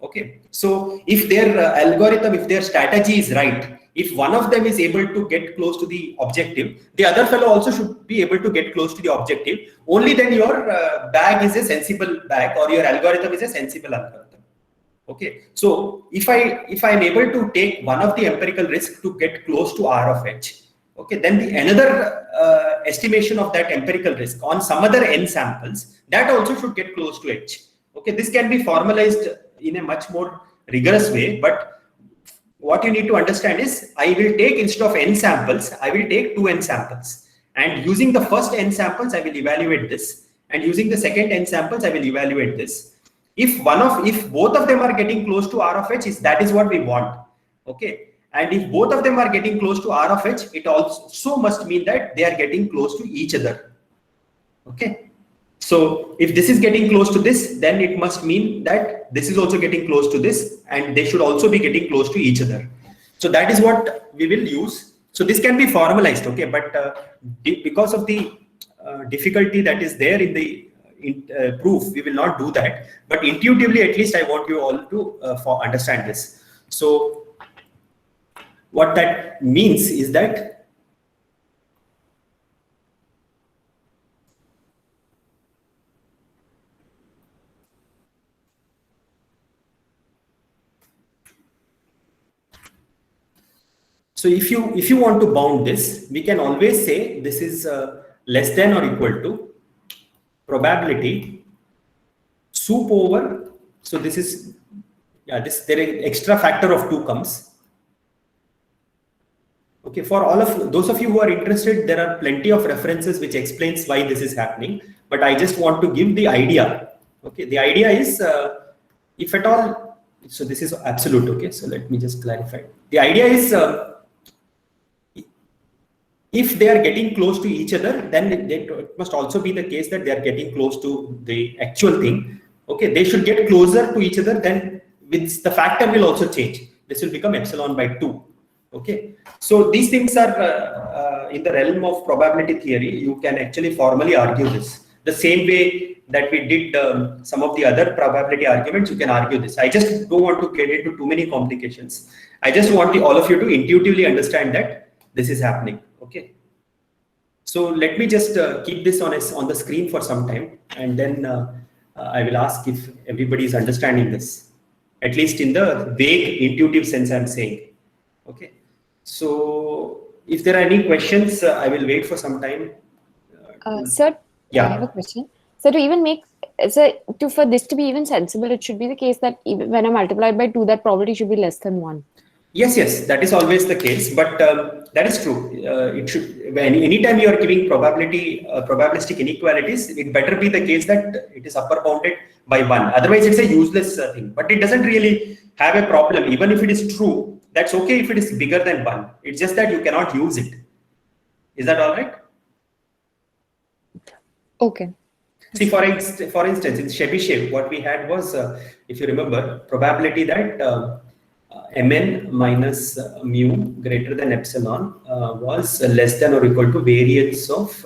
Okay, so if their algorithm, if their strategy is right, if one of them is able to get close to the objective, the other fellow also should be able to get close to the objective. Only then your bag is a sensible bag, or your algorithm is a sensible algorithm. Okay, so if I am able to take one of the empirical risk to get close to R of H, okay, then another estimation of that empirical risk on some other n samples, that also should get close to H. Okay, this can be formalized in a much more rigorous way, but what you need to understand is, I will take, instead of n samples, I will take 2n samples, and using the first n samples, I will evaluate this, and using the second n samples, I will evaluate this. If both of them are getting close to R of H, that is what we want. Okay, and if both of them are getting close to R of H, it also must mean that they are getting close to each other. Okay, so if this is getting close to this, then it must mean that this is also getting close to this, and they should also be getting close to each other. So that is what we will use. So this can be formalized, okay, but because of the difficulty that is there in the proof, we will not do that. But intuitively, at least I want you all to understand this. So what that means is that if you want to bound this, we can always say this is less than or equal to probability soup over. So this is, yeah, there is extra factor of 2 comes. Okay, for all of those of you who are interested, there are plenty of references which explains why this is happening, but I just want to give the idea. Okay, the idea is if at all, so this is absolute. Okay, so let me just clarify. The idea is if they are getting close to each other, then it must also be the case that they are getting close to the actual thing. Okay, they should get closer to each other, then with the factor will also change. This will become epsilon by 2. Okay, so these things are in the realm of probability theory. You can actually formally argue this the same way that we did some of the other probability arguments. You can argue this. I just don't want to get into too many complications. I just want all of you to intuitively understand that this is happening. Okay. So let me just keep this on the screen for some time, and then I will ask if everybody is understanding this, at least in the vague, intuitive sense I'm saying. Okay. So if there are any questions, I will wait for some time. Sir, Yeah. I have a question. So to even make, for this to be even sensible, it should be the case that even when I multiply by 2, that probability should be less than 1. Yes, that is always the case, but that is true. It should, anytime you are giving probabilistic inequalities, it better be the case that it is upper bounded by 1. Otherwise, it's a useless thing. But it doesn't really have a problem. Even if it is true, that's okay if it is bigger than 1. It's just that you cannot use it. Is that all right? Okay. See, for instance, in Chebyshev, what we had was, if you remember, probability that Mn minus mu greater than epsilon was less than or equal to variance of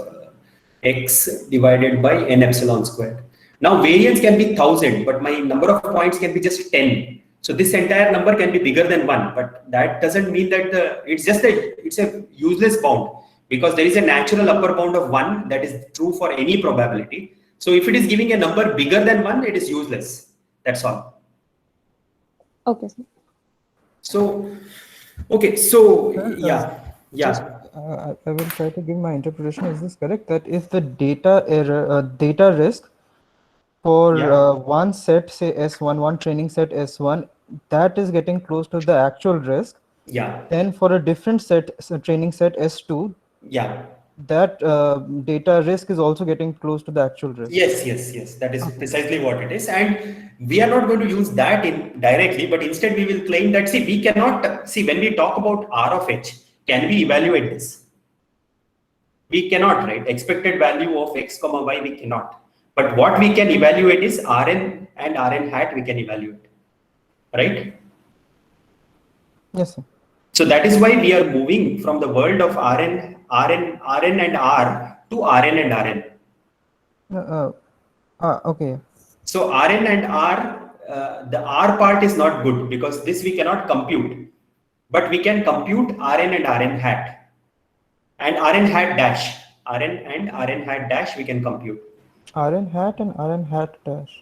x divided by n epsilon squared. Now variance can be 1000, but my number of points can be just 10. So this entire number can be bigger than 1, but that doesn't mean that it's just that it's a useless bound, because there is a natural upper bound of 1 that is true for any probability. So if it is giving a number bigger than 1, it is useless. That's all. Okay, sir. So, okay, so yeah. Just, I will try to give my interpretation. Is this correct? That if the data error, data risk for one set, say S1, one training set S1, that is getting close to the actual risk. Yeah. Then for a different set, training set S2, that data risk is also getting close to the actual risk. Yes. That is precisely what it is. And we are not going to use that directly, but instead we will claim that, see, we cannot, see, when we talk about R of H, can we evaluate this? We cannot, right? Expected value of X, Y, we cannot. But what we can evaluate is Rn and Rn hat we can evaluate, right? Yes, sir. So that is why we are moving from the world of Rn and R to Rn and Rn. Okay. So Rn and R, the R part is not good because this we cannot compute, but we can compute Rn and Rn hat and Rn hat dash. Rn and Rn hat dash we can compute. Rn hat and Rn hat dash.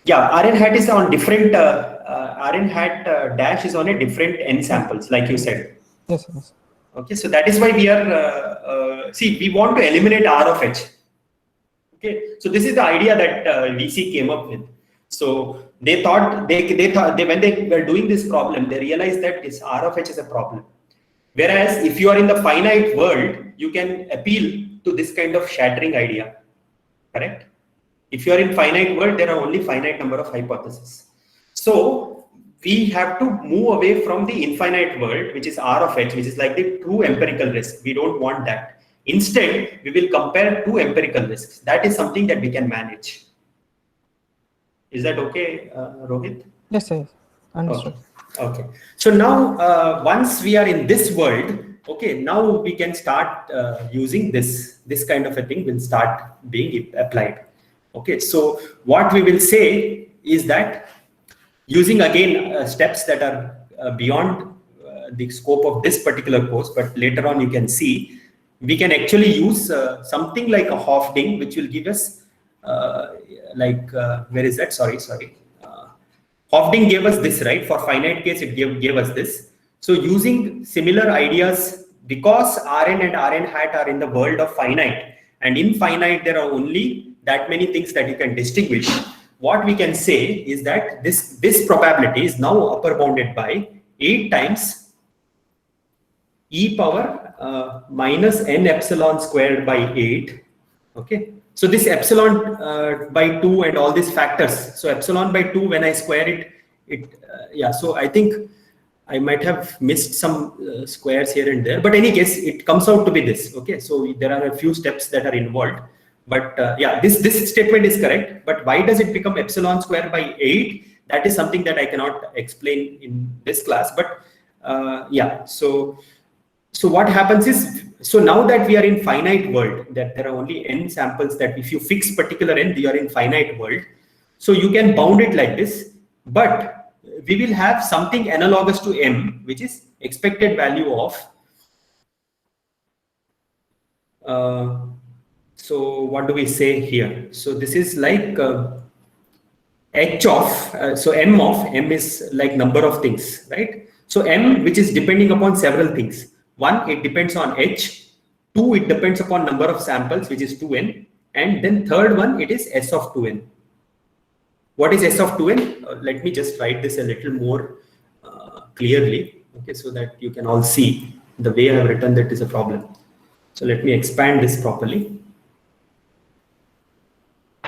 Yeah, Rn hat is on different, Rn hat dash is on a different n samples, like you said. Yes. Okay, so that is why we are, see, we want to eliminate R of H. Okay, so this is the idea that VC came up with. So they thought, when they were doing this problem, they realized that this R of H is a problem. Whereas if you are in the finite world, you can appeal to this kind of shattering idea, correct? If you are in finite world, there are only finite number of hypotheses. So we have to move away from the infinite world, which is R of H, which is like the true empirical risk. We don't want that. Instead, we will compare two empirical risks. That is something that we can manage. Is that okay, Rohit? Yes. Understood. Okay. So now, once we are in this world, okay, now we can start using this kind of a thing will start being applied. Okay, so what we will say is that using again steps that are beyond the scope of this particular course, but later on you can see, we can actually use something like a Hofding, which will give us where is that? Sorry. Hofding gave us this, right? For finite case, it gave us this. So using similar ideas, because Rn and Rn hat are in the world of finite, and in finite there are only that many things that you can distinguish. What we can say is that this probability is now upper bounded by 8 times e power minus n epsilon squared by 8. Okay, so this epsilon by 2 and all these factors. So epsilon by 2, when I square it, so I think I might have missed some squares here and there, but in any case, it comes out to be this. Okay, so there are a few steps that are involved, but this statement is correct. But why does it become epsilon square by 8? That is something that I cannot explain in this class. But so what happens is, so now that we are in finite world, that there are only n samples, that if you fix particular n, you are in finite world. So you can bound it like this, but we will have something analogous to M, which is expected value of So what do we say here? So this is like h of, so m is like number of things, right? So m, which is depending upon several things. One, it depends on h. Two, it depends upon number of samples, which is 2n. And then third one, it is s of 2n. What is s of 2n? Let me just write this a little more clearly, okay, so that you can all see the way I have written that is a problem. So let me expand this properly.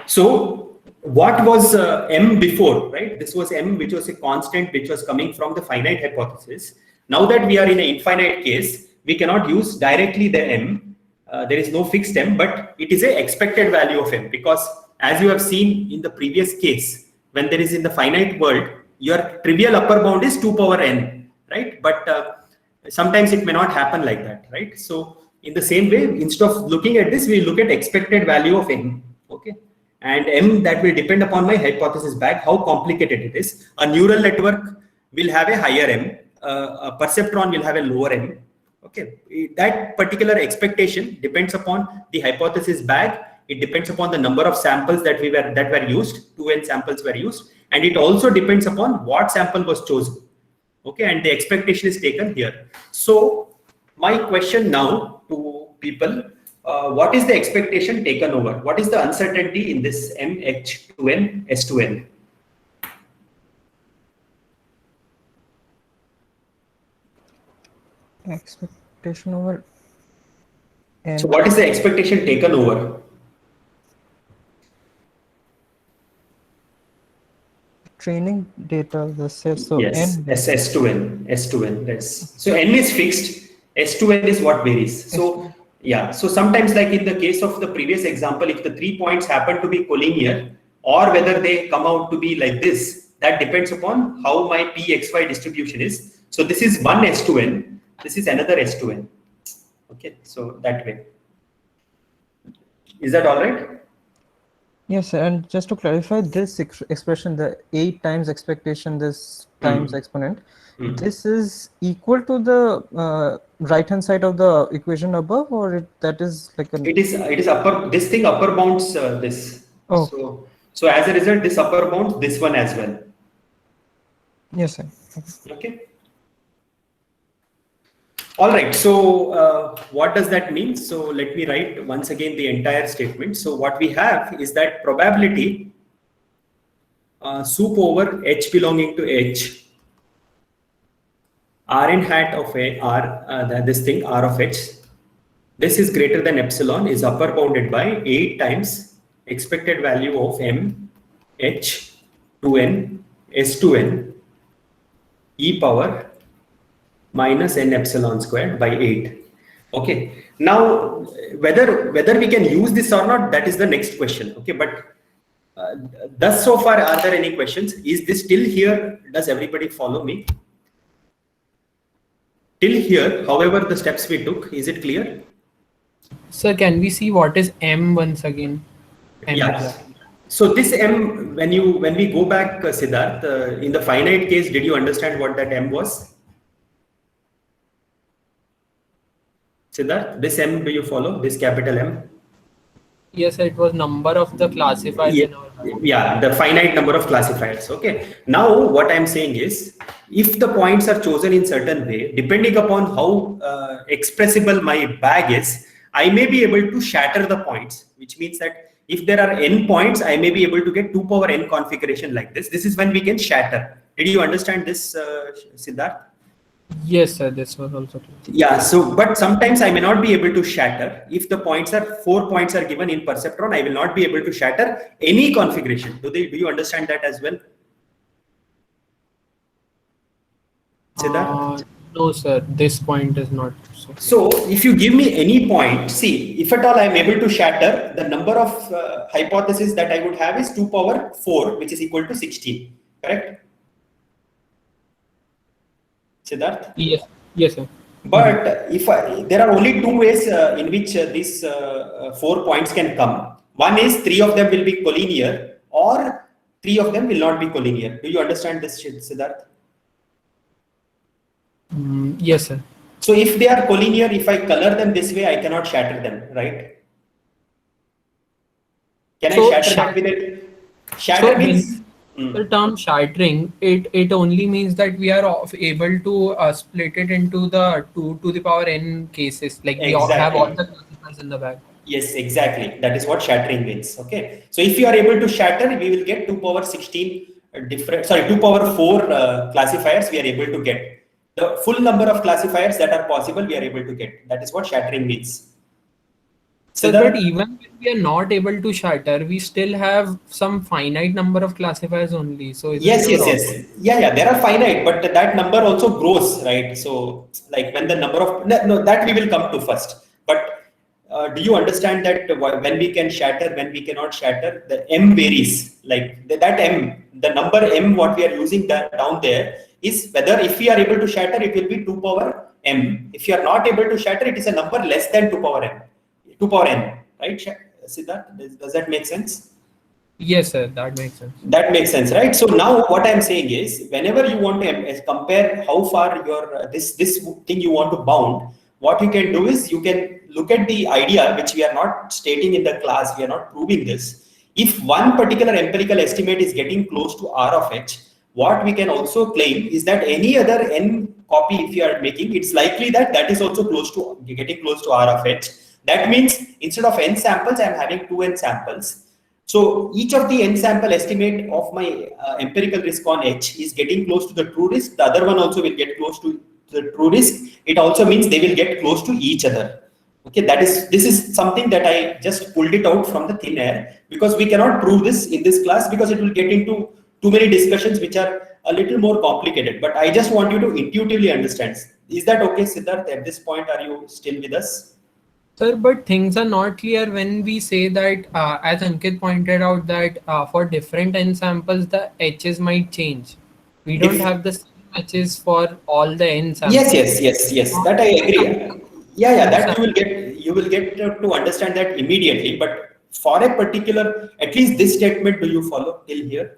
So what was m before, right? This was m, which was a constant, which was coming from the finite hypothesis. Now that we are in an infinite case, we cannot use directly the m. There is no fixed m, but it is a expected value of m, because as you have seen in the previous case, when there is in the finite world, your trivial upper bound is 2 power n, right? But sometimes it may not happen like that, right? So in the same way, instead of looking at this, we look at expected value of m, okay? And m, that will depend upon my hypothesis bag, how complicated it is. A neural network will have a higher m, a perceptron will have a lower m, okay? That particular expectation depends upon the hypothesis bag. It depends upon the number of samples that were used. 2n samples were used, and it also depends upon what sample was chosen. Okay, and the expectation is taken here. So my question now to people: what is the expectation taken over? What is the uncertainty in this mh2n s2n? Expectation over. So what is the expectation taken over? Training data, the set, so yes, n. S2n. So n is fixed, S2n is what varies. So yeah, so sometimes, like in the case of the previous example, if the 3 points happen to be collinear, or whether they come out to be like this, that depends upon how my pxy distribution is. So this is one S2n, this is another S2n. Okay, so that way. Is that all right? Yes, and just to clarify, this expression, the 8 times expectation, this times exponent, this is equal to the right hand side of the equation above, or that is like an. It is upper. This thing upper bounds this. Oh. So as a result, this upper bounds this one as well. Yes, sir. Okay. All right. So what does that mean? So let me write once again the entire statement. So what we have is that probability soup over h belonging to h, Rn hat of a r, this thing r of h, this is greater than epsilon, is upper bounded by 8 times expected value of m h 2n s2n e power minus n epsilon squared by 8. Okay. Now, whether we can use this or not, that is the next question. Okay, but thus so far, are there any questions? Is this till here? Does everybody follow me? Till here, however, the steps we took, is it clear? Sir, can we see what is m once again? Yeah. So this m, when we go back, Siddharth, in the finite case, did you understand what that m was? Siddharth, this m, do you follow? This capital M? Yes, sir, it was number of the classifiers in our Yeah, the finite number of classifiers. Okay. Now, what I'm saying is, if the points are chosen in certain way, depending upon how expressible my bag is, I may be able to shatter the points, which means that if there are n points, I may be able to get 2 power n configuration like this. This is when we can shatter. Did you understand this, Siddharth? Yes, sir, this was also true. Yeah, so but sometimes I may not be able to shatter. If the points are 4 points are given in perceptron, I will not be able to shatter any configuration. Do you understand that as well? Siddharth? No, sir, this point is not so. So if you give me any point, see, if at all I am able to shatter, the number of hypotheses that I would have is 2 power 4, which is equal to 16, correct? Siddharth? Yes, sir. But if there are only 2 ways in which these 4 points can come. One is 3 of them will be collinear, or 3 of them will not be collinear. Do you understand this, Siddharth? Yes, sir. So if they are collinear, if I color them this way, I cannot shatter them, right? Can So I shatter that with it? Shatter So means. the term shattering, it only means that we are able to split it into the 2 to the power n cases. Like we all have all Exactly. the classifiers in the back. Yes, exactly. That is what shattering means. Okay. So if you are able to shatter, we will get 2 power 16 different, sorry, 2 power 4 classifiers we are able to get. The full number of classifiers that are possible, we are able to get. That is what shattering means. So, Siddharth? but even when we are not able to shatter, we still have some finite number of classifiers only. So isn't Yes, it yes, wrong? yes. Yeah, there are finite, but that number also grows, right? So, like when the number of no, that we will come to first. But do you understand that when we can shatter, when we cannot shatter, the m varies. Like that m, the number m, what we are using that down there is whether if we are able to shatter, it will be 2 power m. If you are not able to shatter, it is a number less than 2 power m, 2 power n, right? Siddharth, does that make sense? Yes, sir, that makes sense. That makes sense, right? So now what I'm saying is, whenever you want to compare how far your this thing you want to bound, what you can do is you can look at the idea which we are not stating in the class. We are not proving this. If one particular empirical estimate is getting close to R of h, what we can also claim is that any other n copy if you are making, it's likely that that is also close to getting close to R of h. That means instead of n samples, I'm having 2n samples. So each of the n sample estimate of my empirical risk on H is getting close to the true risk. The other one also will get close to the true risk. It also means they will get close to each other. Okay, this is something that I just pulled it out from the thin air because we cannot prove this in this class because it will get into too many discussions which are a little more complicated. But I just want you to intuitively understand. Is that okay, Siddharth? At this point, are you still with us? Sir, but things are not clear when we say that, as Ankit pointed out, that for different n samples, the H's might change. We don't have the same H's for all the n samples. Yes. That I agree. Yeah. That you will get to understand that immediately. But for a particular, at least this statement, do you follow till here?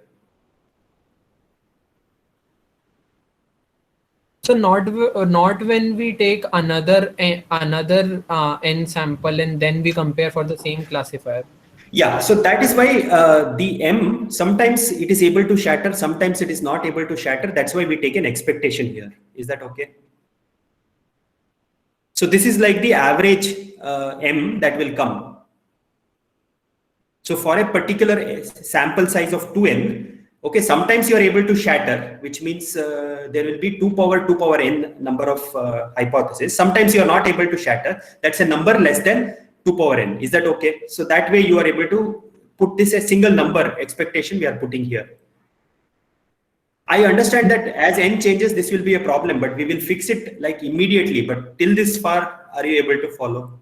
So not when we take another n sample and then we compare for the same classifier. Yeah, so that is why the M, sometimes it is able to shatter, sometimes it is not able to shatter. That's why we take an expectation here. Is that okay? So this is like the average M that will come. So for a particular sample size of 2n, okay, sometimes you are able to shatter, which means there will be 2 power n number of hypotheses. Sometimes you are not able to shatter. That's a number less than 2 power n. Is that okay? So that way you are able to put this a single number expectation we are putting here. I understand that as n changes, this will be a problem, but we will fix it like immediately. But till this far, are you able to follow?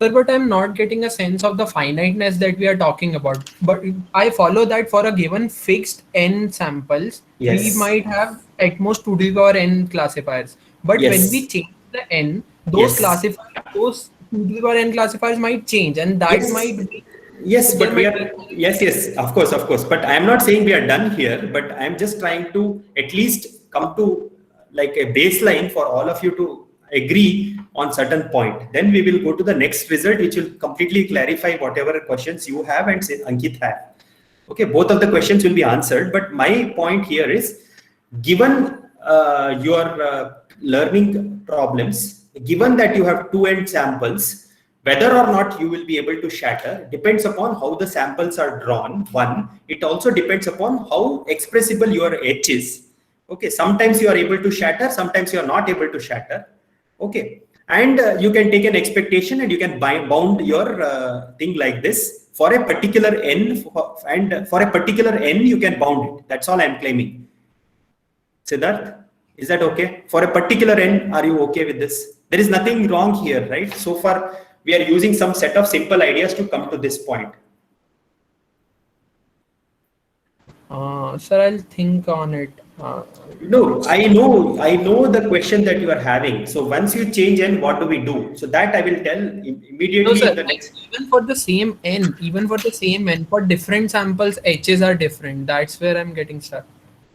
Sir, but I'm not getting a sense of the finiteness that we are talking about. But I follow that for a given fixed n samples, Yes. we might have at most 2 to the power n classifiers. But Yes. when we change the n, those Yes. classifiers, those 2 to the power n classifiers might change, and that Yes. might be. Yes, but we are, yes, of course. But I am not saying we are done here, but I am just trying to at least come to like a baseline for all of you to agree on certain point. Then we will go to the next result, which will completely clarify whatever questions you have and say Ankit have. Okay, both of the questions will be answered. But my point here is, given your learning problems, given that you have 2n samples, whether or not you will be able to shatter depends upon how the samples are drawn. One, it also depends upon how expressible your H is. Okay, sometimes you are able to shatter, sometimes you are not able to shatter. Okay, and you can take an expectation and you can bound your thing like this for a particular n, and for a particular n you can bound it. That's all I'm claiming. Siddharth, is that okay? For a particular n, are you okay with this? There is nothing wrong here, right? So far, we are using some set of simple ideas to come to this point. Sir, I'll think on it. No, I know the question that you are having. So once you change n, what do we do? So that I will tell immediately. No, sir, in the next. even for the same n, for different samples, H's are different. That's where I'm getting stuck.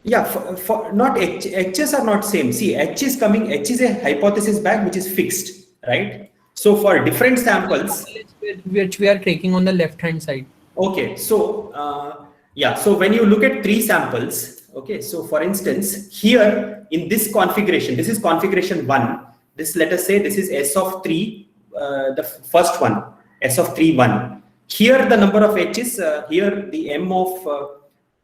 Yeah, for not H's are not same. See, H is coming, H is a hypothesis bag which is fixed, right? So for different samples, Which we are taking on the left hand side. okay, so yeah, so when you look at 3 samples, okay, so for instance, here in this configuration, this is configuration 1. This, let us say, this is S of 3, the first one, S of 3, 1. Here the number of H's, here the M of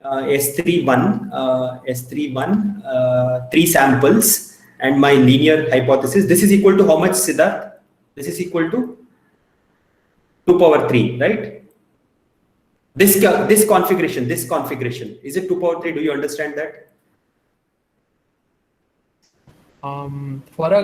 S31, 3 samples, and my linear hypothesis. This is equal to how much, Siddharth? This is equal to 2 power 3, right? This configuration, is it 2 power 3? Do you understand that? For a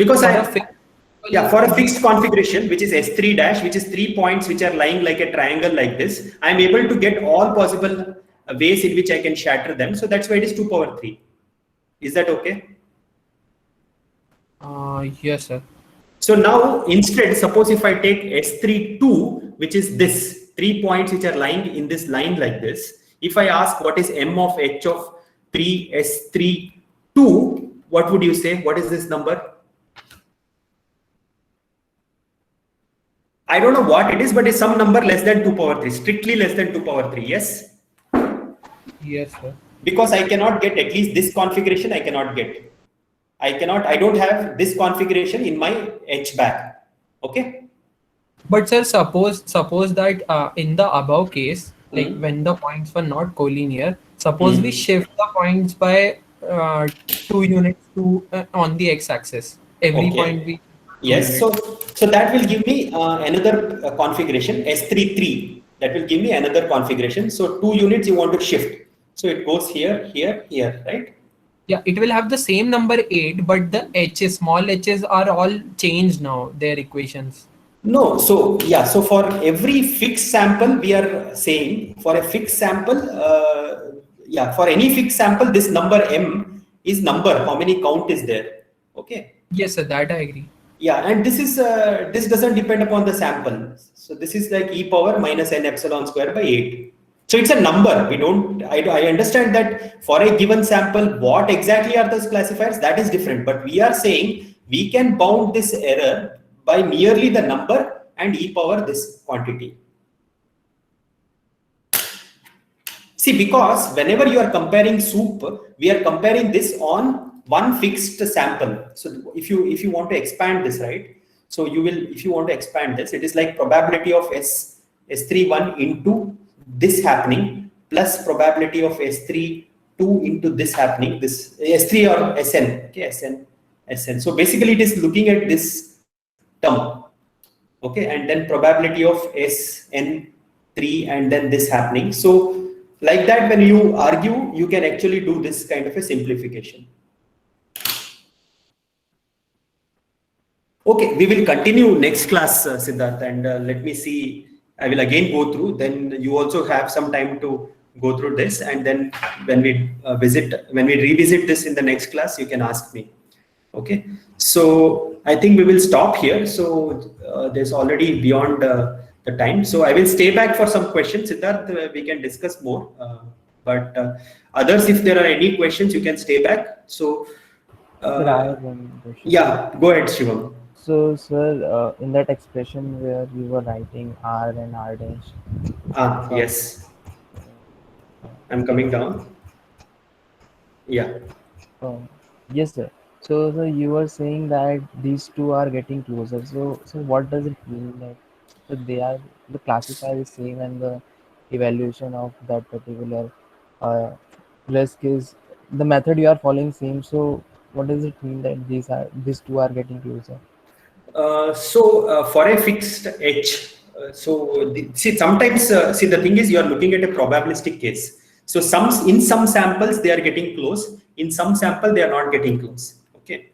fixed configuration, which is S3 dash, which is 3 points which are lying like a triangle like this, I am able to get all possible ways in which I can shatter them. So that's why it is 2 power 3. Is that okay? Yes, sir. So now instead, suppose if I take S32, which is this 3 points which are lying in this line like this, if I ask what is M of H of 3 S32, what would you say? What is this number? I don't know what it is, but it's some number less than 2 power 3, strictly less than 2 power 3, yes? Yes, sir. Because I cannot get at least this configuration, I cannot get. I don't have this configuration in my H bag, okay? But sir, suppose that in the above case, like when the points were not collinear, suppose we shift the points by 2 units to on the x-axis. Every point we. Yes, so that will give me another configuration S33. That will give me another configuration. So 2 units you want to shift. So it goes here, here, here, right? Yeah, it will have the same number 8, but the h's, small h's are all changed now, their equations. No, so yeah, so for every fixed sample, we are saying for a fixed sample, for any fixed sample, this number M is number, how many count is there, okay? Yes, sir, that I agree. Yeah, and this is this doesn't depend upon the sample. So this is like e power minus n epsilon square by 8. So it's a number. I understand that for a given sample, what exactly are those classifiers? That is different. But we are saying we can bound this error by merely the number and e power this quantity. See, because whenever you are comparing soup, we are comparing this on one fixed sample. So if you want to expand this, right? So you will, if you want to expand this, it is like probability of S31 into this happening plus probability of S32 into this happening, this S3 or SN, okay, SN. So basically it is looking at this term, okay, and then probability of SN3 and then this happening. So like that, when you argue, you can actually do this kind of a simplification. Okay, we will continue next class, Siddharth, and let me see. I will again go through, then you also have some time to go through this, and then when we revisit this in the next class, you can ask me. Okay, so I think we will stop here. So there's already beyond the time. So I will stay back for some questions, Siddharth, we can discuss more. But others, if there are any questions, you can stay back. So Sir, I have one question. Yeah, go ahead, Shivam. So, sir, in that expression where you were writing R and R dash. Yes. I'm coming down. Yeah. Yes, sir. So, you were saying that these two are getting closer. So what does it mean that they are, the classifier is same and the evaluation of that particular risk is the method you are following same. So what does it mean that these two are getting closer? For a fixed H, sometimes the thing is you are looking at a probabilistic case. So in some samples they are getting close, in some sample they are not getting close. Okay.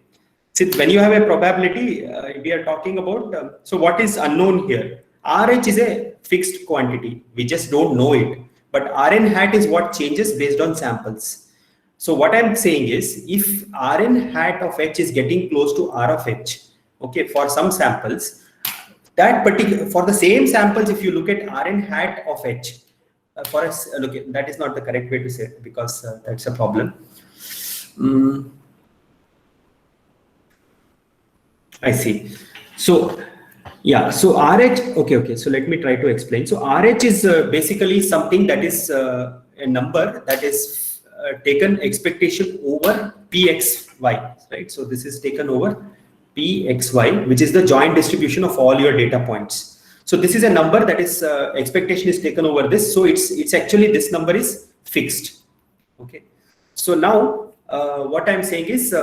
So when you have a probability, we are talking about. So what is unknown here? RH is a fixed quantity. We just don't know it. But Rn hat is what changes based on samples. So what I'm saying is, if Rn hat of H is getting close to R of H, okay, for some samples, for the same samples, if you look at Rn hat of H, that is not the correct way to say it because that's a problem. I see. So, yeah, so RH, okay. So let me try to explain. So RH is basically something that is a number that is taken expectation over PXY, right? So this is taken over PXY, which is the joint distribution of all your data points. So this is a number that is expectation is taken over this. So it's actually this number is fixed. Okay. So now what I'm saying is,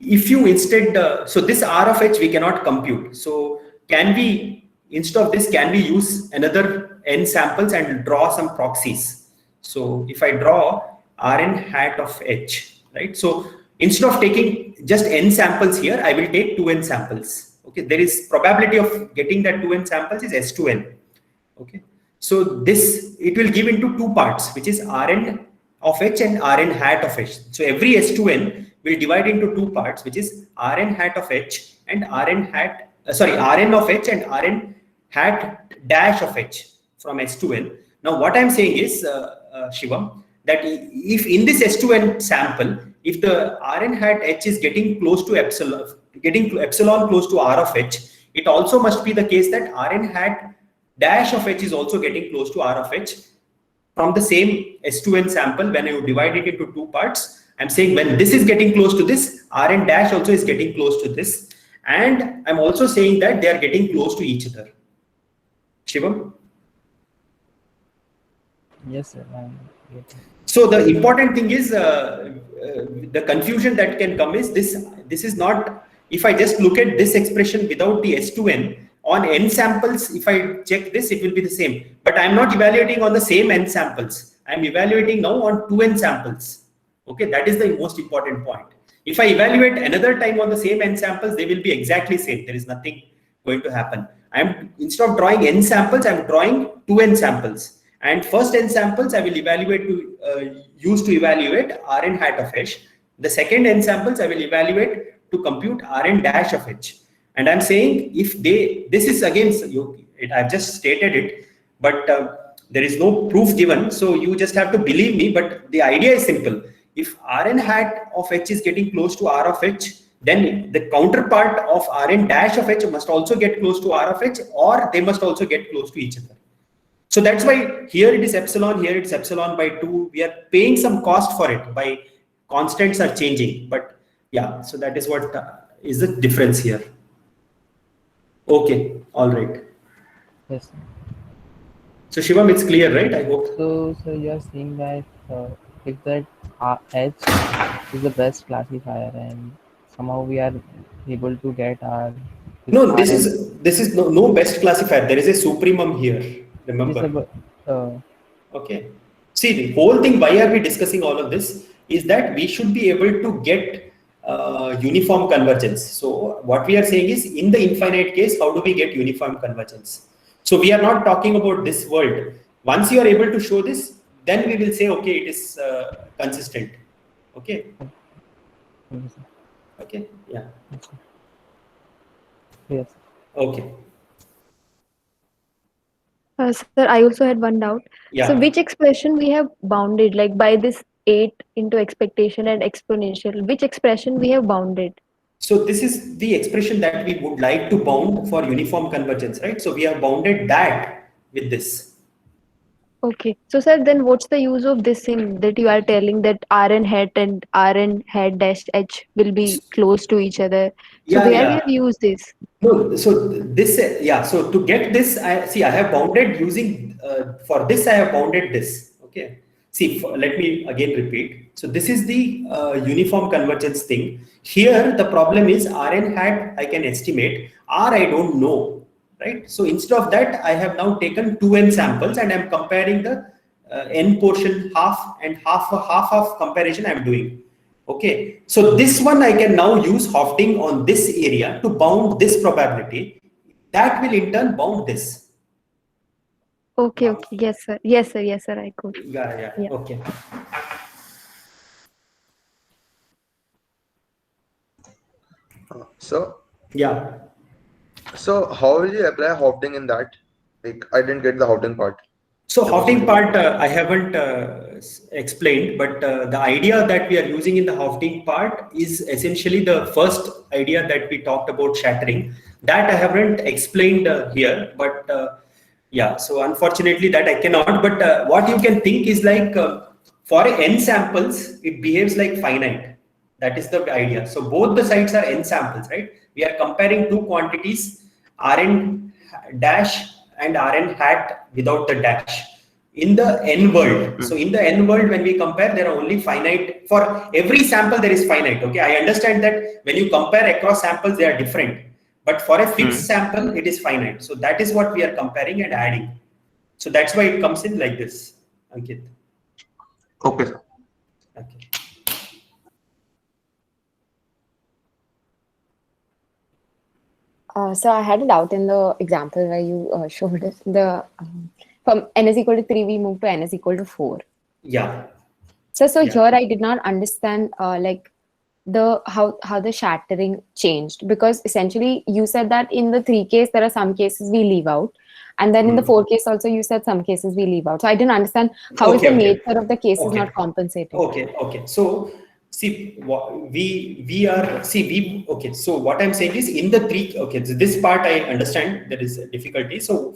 if you instead, so this R of H we cannot compute. So can we, instead of this, can we use another n samples and draw some proxies? So if I draw Rn hat of H, right? So instead of taking just n samples here, I will take 2n samples. Okay, there is probability of getting that 2n samples is S2n. Okay, so this, it will give into two parts, which is Rn of H and Rn hat of H. So every S2n will divide into two parts, which is Rn hat of H and Rn hat, Rn of H and Rn hat dash of H from S2n. Now what I'm saying is, Shivam, that if in this S2n sample, if the Rn hat H is getting close to epsilon, close to R of H, it also must be the case that Rn hat dash of H is also getting close to R of H from the same S2n sample. When you divide it into two parts, I'm saying when this is getting close to this, Rn dash also is getting close to this. And I'm also saying that they are getting close to each other. Shivam? Yes, sir. I'm getting. So the important thing is, the confusion that can come is this is not, if I just look at this expression without the S2n, on n samples, if I check this, it will be the same. But I'm not evaluating on the same n samples. I'm evaluating now on 2n samples. Okay, that is the most important point. If I evaluate another time on the same n samples, they will be exactly same. There is nothing going to happen. Instead of drawing n samples, I'm drawing 2n samples. And first n samples I will evaluate to use to evaluate Rn hat of H. The second n samples I will evaluate to compute Rn dash of H. And I'm saying if this is again, I've just stated it, but there is no proof given. So you just have to believe me. But the idea is simple. If Rn hat of H is getting close to R of H, then the counterpart of Rn dash of H must also get close to R of H, or they must also get close to each other. So that's why here it is epsilon, here it's epsilon by 2. We are paying some cost for it by constants are changing. But yeah, so that is what is the difference here. Okay, all right. Yes, sir. So Shivam, it's clear, right? I hope. So you are saying that if that H is the best classifier and somehow we are able to get our No, this is no best classifier. There is a supremum here. Remember. Okay. See, the whole thing. Why are we discussing all of this? Is that we should be able to get uniform convergence. So what we are saying is, in the infinite case, how do we get uniform convergence? So we are not talking about this world. Once you are able to show this, then we will say, okay, it is consistent. Okay. Okay. Yeah. Yes. Okay. Sir, I also had one doubt. Yeah. So which expression we have bounded, like by this 8 into expectation and exponential, which expression we have bounded? So this is the expression that we would like to bound for uniform convergence, right? So we have bounded that with this. Okay. So sir, then what's the use of this thing that you are telling that Rn hat and Rn hat dash H will be close to each other? So Yeah, where yeah. we have used this? No, so this, yeah. So to get this, I have bounded using, for this, I have bounded this. Okay. See, let me again repeat. So this is the uniform convergence thing. Here, the problem is Rn hat I can estimate, R I don't know, right? So instead of that, I have now taken 2n samples and I'm comparing the n portion half and half of comparison I'm doing. Okay, so this one I can now use Hofding on this area to bound this probability. That will in turn bound this. Okay, okay. Yes, sir. Yes, sir. Yes, sir. I could. Yeah. Okay. So Yeah. how will you apply Hofding in that? Like, I didn't get the Hofding part. So Hofting part I haven't explained, but the idea that we are using in the Hofting part is essentially the first idea that we talked about, shattering. That I haven't explained here, but yeah, so unfortunately that I cannot. But what you can think is like for n samples, it behaves like finite. That is the idea. So both the sides are n samples, right? We are comparing two quantities, Rn dash and Rn hat without the dash in the n world. So in the n world, when we compare, there are only finite. For every sample, there is finite. Okay, I understand that when you compare across samples, they are different. But for a fixed sample, it is finite. So that is what we are comparing and adding. So that's why it comes in like this, Ankit. Okay, sir. Okay. So I had a doubt in the example where you showed us the from n is equal to 3, we move to n is equal to 4. Yeah. So Yeah. here I did not understand like how the shattering changed, because essentially you said that in the 3 case there are some cases we leave out, and then in the 4 case also you said some cases we leave out. So I didn't understand how is the nature of the cases not compensating. Okay. So see, okay. So what I'm saying is in the 3. Okay, so this part I understand there is a difficulty. So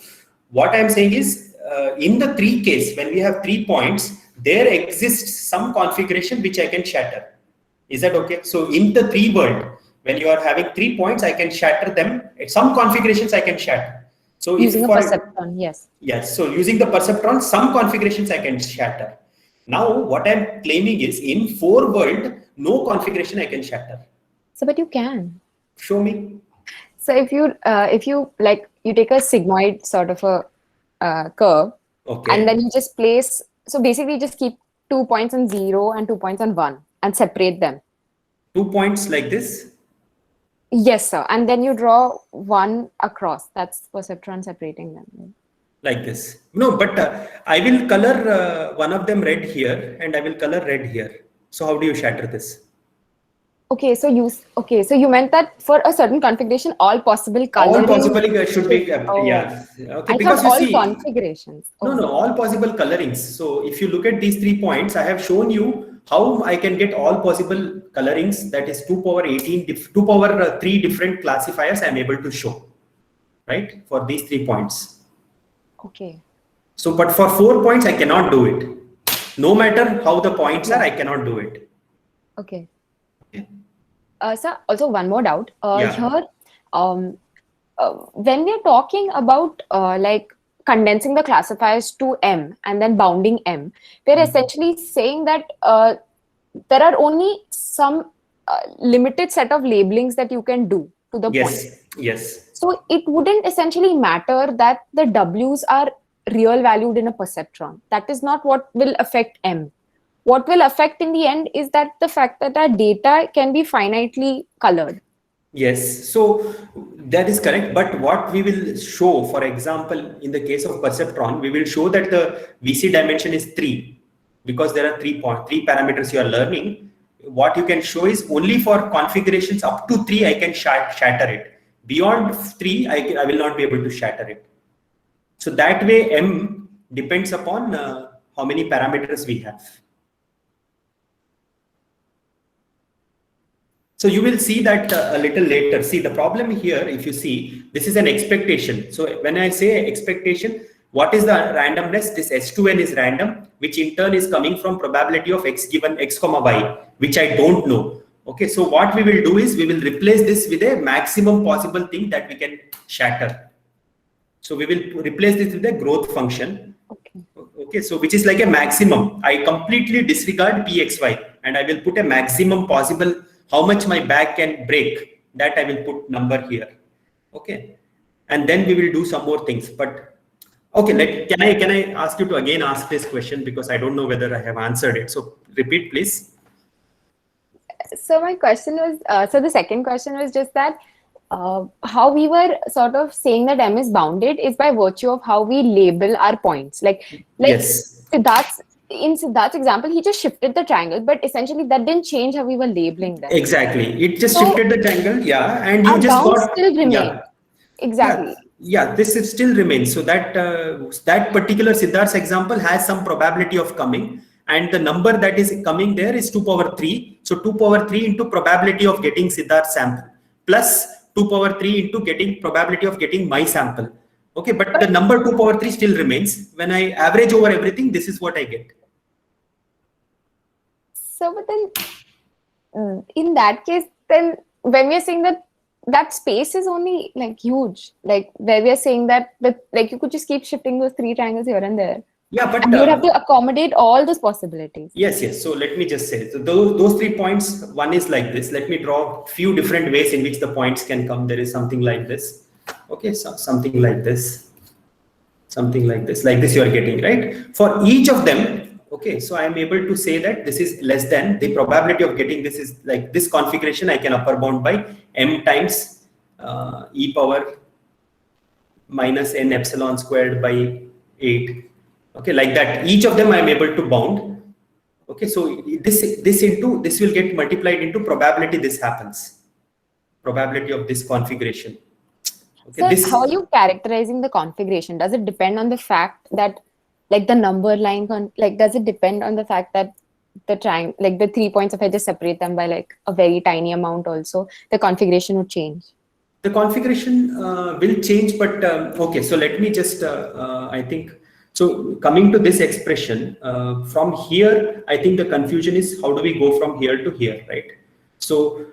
what I'm saying is in the 3 case, when we have 3 points, there exists some configuration which I can shatter. Is that okay? So in the 3 world, when you are having 3 points, I can shatter them. Some configurations I can shatter. So Using if a perceptron, yes. Yes. So using the perceptron, some configurations I can shatter. Now what I'm claiming is in 4 world, no configuration I can shatter. So but you can. Show me. So if you like, you take a sigmoid sort of a curve, Okay. and then you just place, so basically just keep 2 points on 0 and 2 points on 1 and separate them. 2 points like this. Yes, sir. And then you draw 1 across. That's perceptron separating them. Like this. No, but I will color one of them red here and I will color red here. So how do you shatter this? Okay, so you meant that for a certain configuration, all possible colors. All possible should be, yeah. Okay, I because thought all you see, configurations. no, all possible colorings. So if you look at these 3 points, I have shown you how I can get all possible colorings. That is 2 power 18, 2 power 3 different classifiers I am able to show, right? For these 3 points. Okay. So, but for 4 points, I cannot do it. No matter how the points are, I cannot do it. Okay. Sir, also one more doubt. Here, when we are talking about like condensing the classifiers to M and then bounding M, we're essentially saying that there are only some limited set of labelings that you can do to the point. Yes. So it wouldn't essentially matter that the W's are real valued in a perceptron. That is not what will affect M. What will affect in the end is that the fact that our data can be finitely colored. Yes, so that is correct. But what we will show, for example, in the case of perceptron, we will show that the VC dimension is 3 because there are 3 parameters you are learning. What you can show is only for configurations up to 3, I can shatter it. Beyond 3, I will not be able to shatter it. So that way, M depends upon how many parameters we have. So you will see that a little later. See, the problem here, if you see, this is an expectation. So when I say expectation, what is the randomness? This S2n is random, which in turn is coming from probability of X given X comma Y, which I don't know. Okay, so what we will do is we will replace this with a maximum possible thing that we can shatter. So we will replace this with a growth function. Okay, so which is like a maximum. I completely disregard PXY and I will put a maximum possible, how much my bag can break, that I will put number here. Okay, and then we will do some more things. But okay, can I ask you to again ask this question, because I don't know whether I have answered it. So repeat, please. So my question was, so the second question was just that how we were sort of saying that M is bounded is by virtue of how we label our points. Like yes. In Siddharth's example, he just shifted the triangle, but essentially that didn't change how we were labeling them. Exactly. It just shifted the triangle, yeah, and you our just bounds got still remain. yeah. Exactly. Yeah. Yeah, this is still remains. So that that particular Siddharth's example has some probability of coming, and the number that is coming there is 2 power 3. So 2 power 3 into probability of getting Siddharth's sample plus 2 power 3 into getting probability of getting my sample. Okay, but the number 2 power 3 still remains. When I average over everything, this is what I get. So, but then in that case, then when we're saying that that space is only like huge, like where we are saying that like you could just keep shifting those 3 triangles here and there. Yeah, but And you would have to accommodate all those possibilities. yes. So let me just say, so those 3 points, one is like this. Let me draw a few different ways in which the points can come. There is something like this. Okay, so something like this. Something like this you are getting, right? For each of them, okay, so I am able to say that this is less than the probability of getting this is like this configuration. I can upper bound by m times e power minus n epsilon squared by 8. Okay, like that. Each of them I am able to bound. Okay, so this will get multiplied into probability this happens. Probability of this configuration. Okay, So how are you characterizing the configuration? Does it depend on the fact that like the number line, like does it depend on the fact that the triangle, like the 3 points, if I just separate them by like a very tiny amount also, the configuration would change? The configuration will change, but okay, so let me just, I think, so coming to this expression, from here, I think the confusion is how do we go from here to here, right? So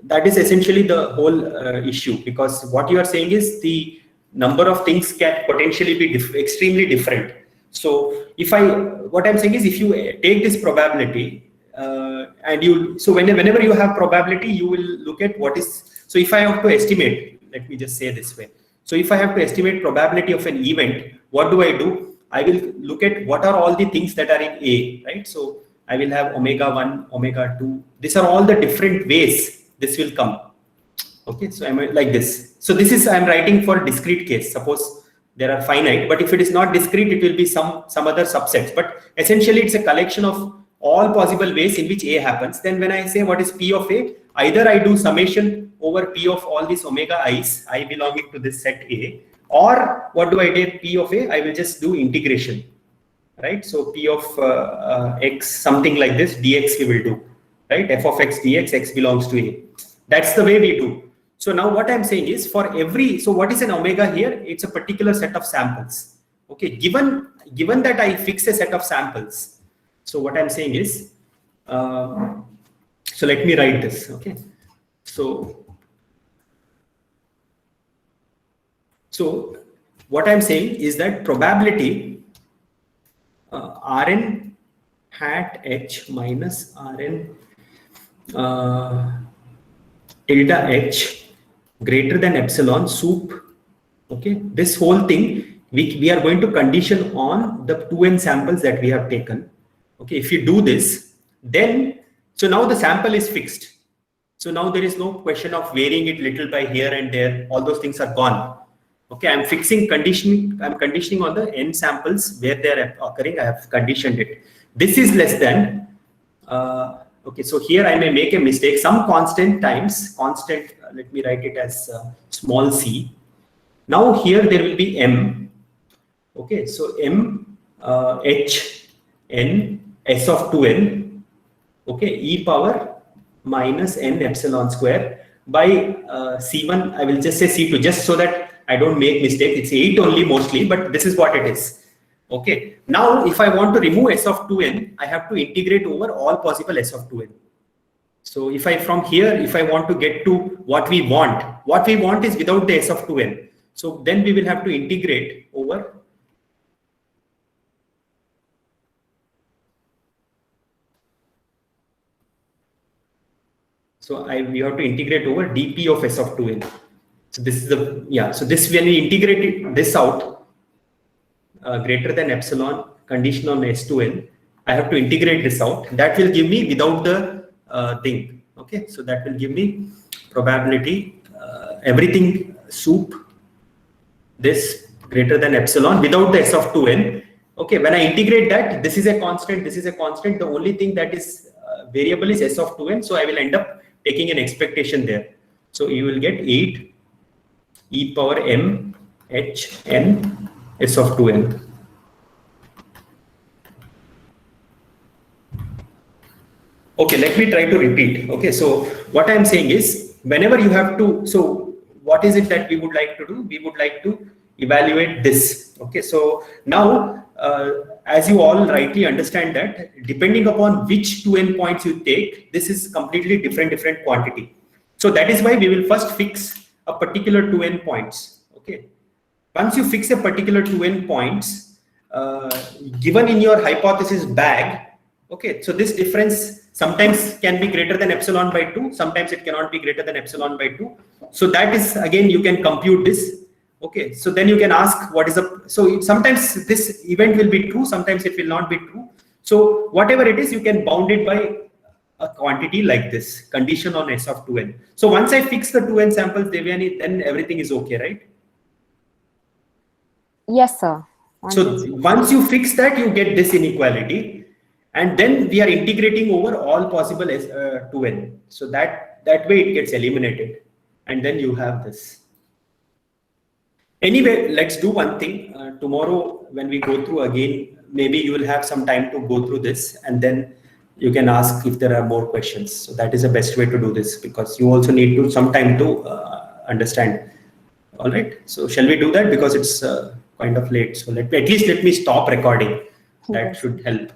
that is essentially the whole issue, because what you are saying is the number of things can potentially be extremely different. So what I'm saying is if you take this probability and so whenever you have probability, you will look at what is, so if I have to estimate, let me just say this way. So if I have to estimate probability of an event, what do? I will look at what are all the things that are in A, right? So I will have omega 1, omega 2. These are all the different ways this will come. Okay, so I'm like this. So this is, I'm writing for discrete case. Suppose there are finite, but if it is not discrete, it will be some other subsets. But essentially, it's a collection of all possible ways in which A happens. Then when I say what is P of A, either I do summation over P of all these omega i's, I belonging to this set A, or what do I do? P of A, I will just do integration, right? So P of x, something like this, dx we will do, right? F of x dx, x belongs to A. That's the way we do. So now what I'm saying is for every, so what is an omega here? It's a particular set of samples. Okay, given that I fix a set of samples. So what I'm saying is, so let me write this, okay? So what I'm saying is that probability Rn hat h minus Rn tilde h greater than epsilon soup. Okay, this whole thing we are going to condition on the 2n samples that we have taken. Okay, if you do this, then so now the sample is fixed. So now there is no question of varying it little by here and there. All those things are gone. Okay, I'm conditioning on the n samples where they are occurring. I have conditioned it. This is less than. Okay, so here I may make a mistake. Some constant times constant. Let me write it as small c. Now here there will be m. Okay, so m h n s of 2n. Okay, e power minus n epsilon square by c1. I will just say c2 just so that I don't make mistake. It's 8 only mostly, but this is what it is. Okay, now if I want to remove s of 2n, I have to integrate over all possible s of 2n. So if I from here, if I want to get to what we want is without the s of 2n. So then we will have to integrate over we have to integrate over dp of s of 2n. So this is the, so this when we integrate this out, greater than epsilon condition on s2n, I have to integrate this out. That will give me without the thing. Okay, so that will give me probability, everything soup, this greater than epsilon without the s of 2n. Okay, when I integrate that, this is a constant, this is a constant. The only thing that is variable is s of 2n. So I will end up taking an expectation there. So you will get 8 e power m Hn S of 2n. Okay, let me try to repeat. Okay, so what I'm saying is, whenever you have to, so what is it that we would like to do? We would like to evaluate this. Okay, so now, as you all rightly understand that, depending upon which 2n points you take, this is completely different quantity. So that is why we will first fix a particular 2n points. Okay, once you fix a particular 2n points, given in your hypothesis bag, okay, so this difference sometimes can be greater than epsilon by 2, sometimes it cannot be greater than epsilon by 2. So that is, again, you can compute this. Okay, so then you can ask what is the, so sometimes this event will be true, sometimes it will not be true. So whatever it is, you can bound it by a quantity like this, condition on S of 2n. So once I fix the 2n samples, Devyani, then everything is okay, right? Yes, sir. So once you fix that, you get this inequality. And then we are integrating over all possible 2n. So that way it gets eliminated. And then you have this. Anyway, let's do one thing. Tomorrow, when we go through again, maybe you will have some time to go through this. And then you can ask if there are more questions. So that is the best way to do this, because you also need to some time to understand. All right. So shall we do that? Because it's kind of late. So at least let me stop recording. That should help.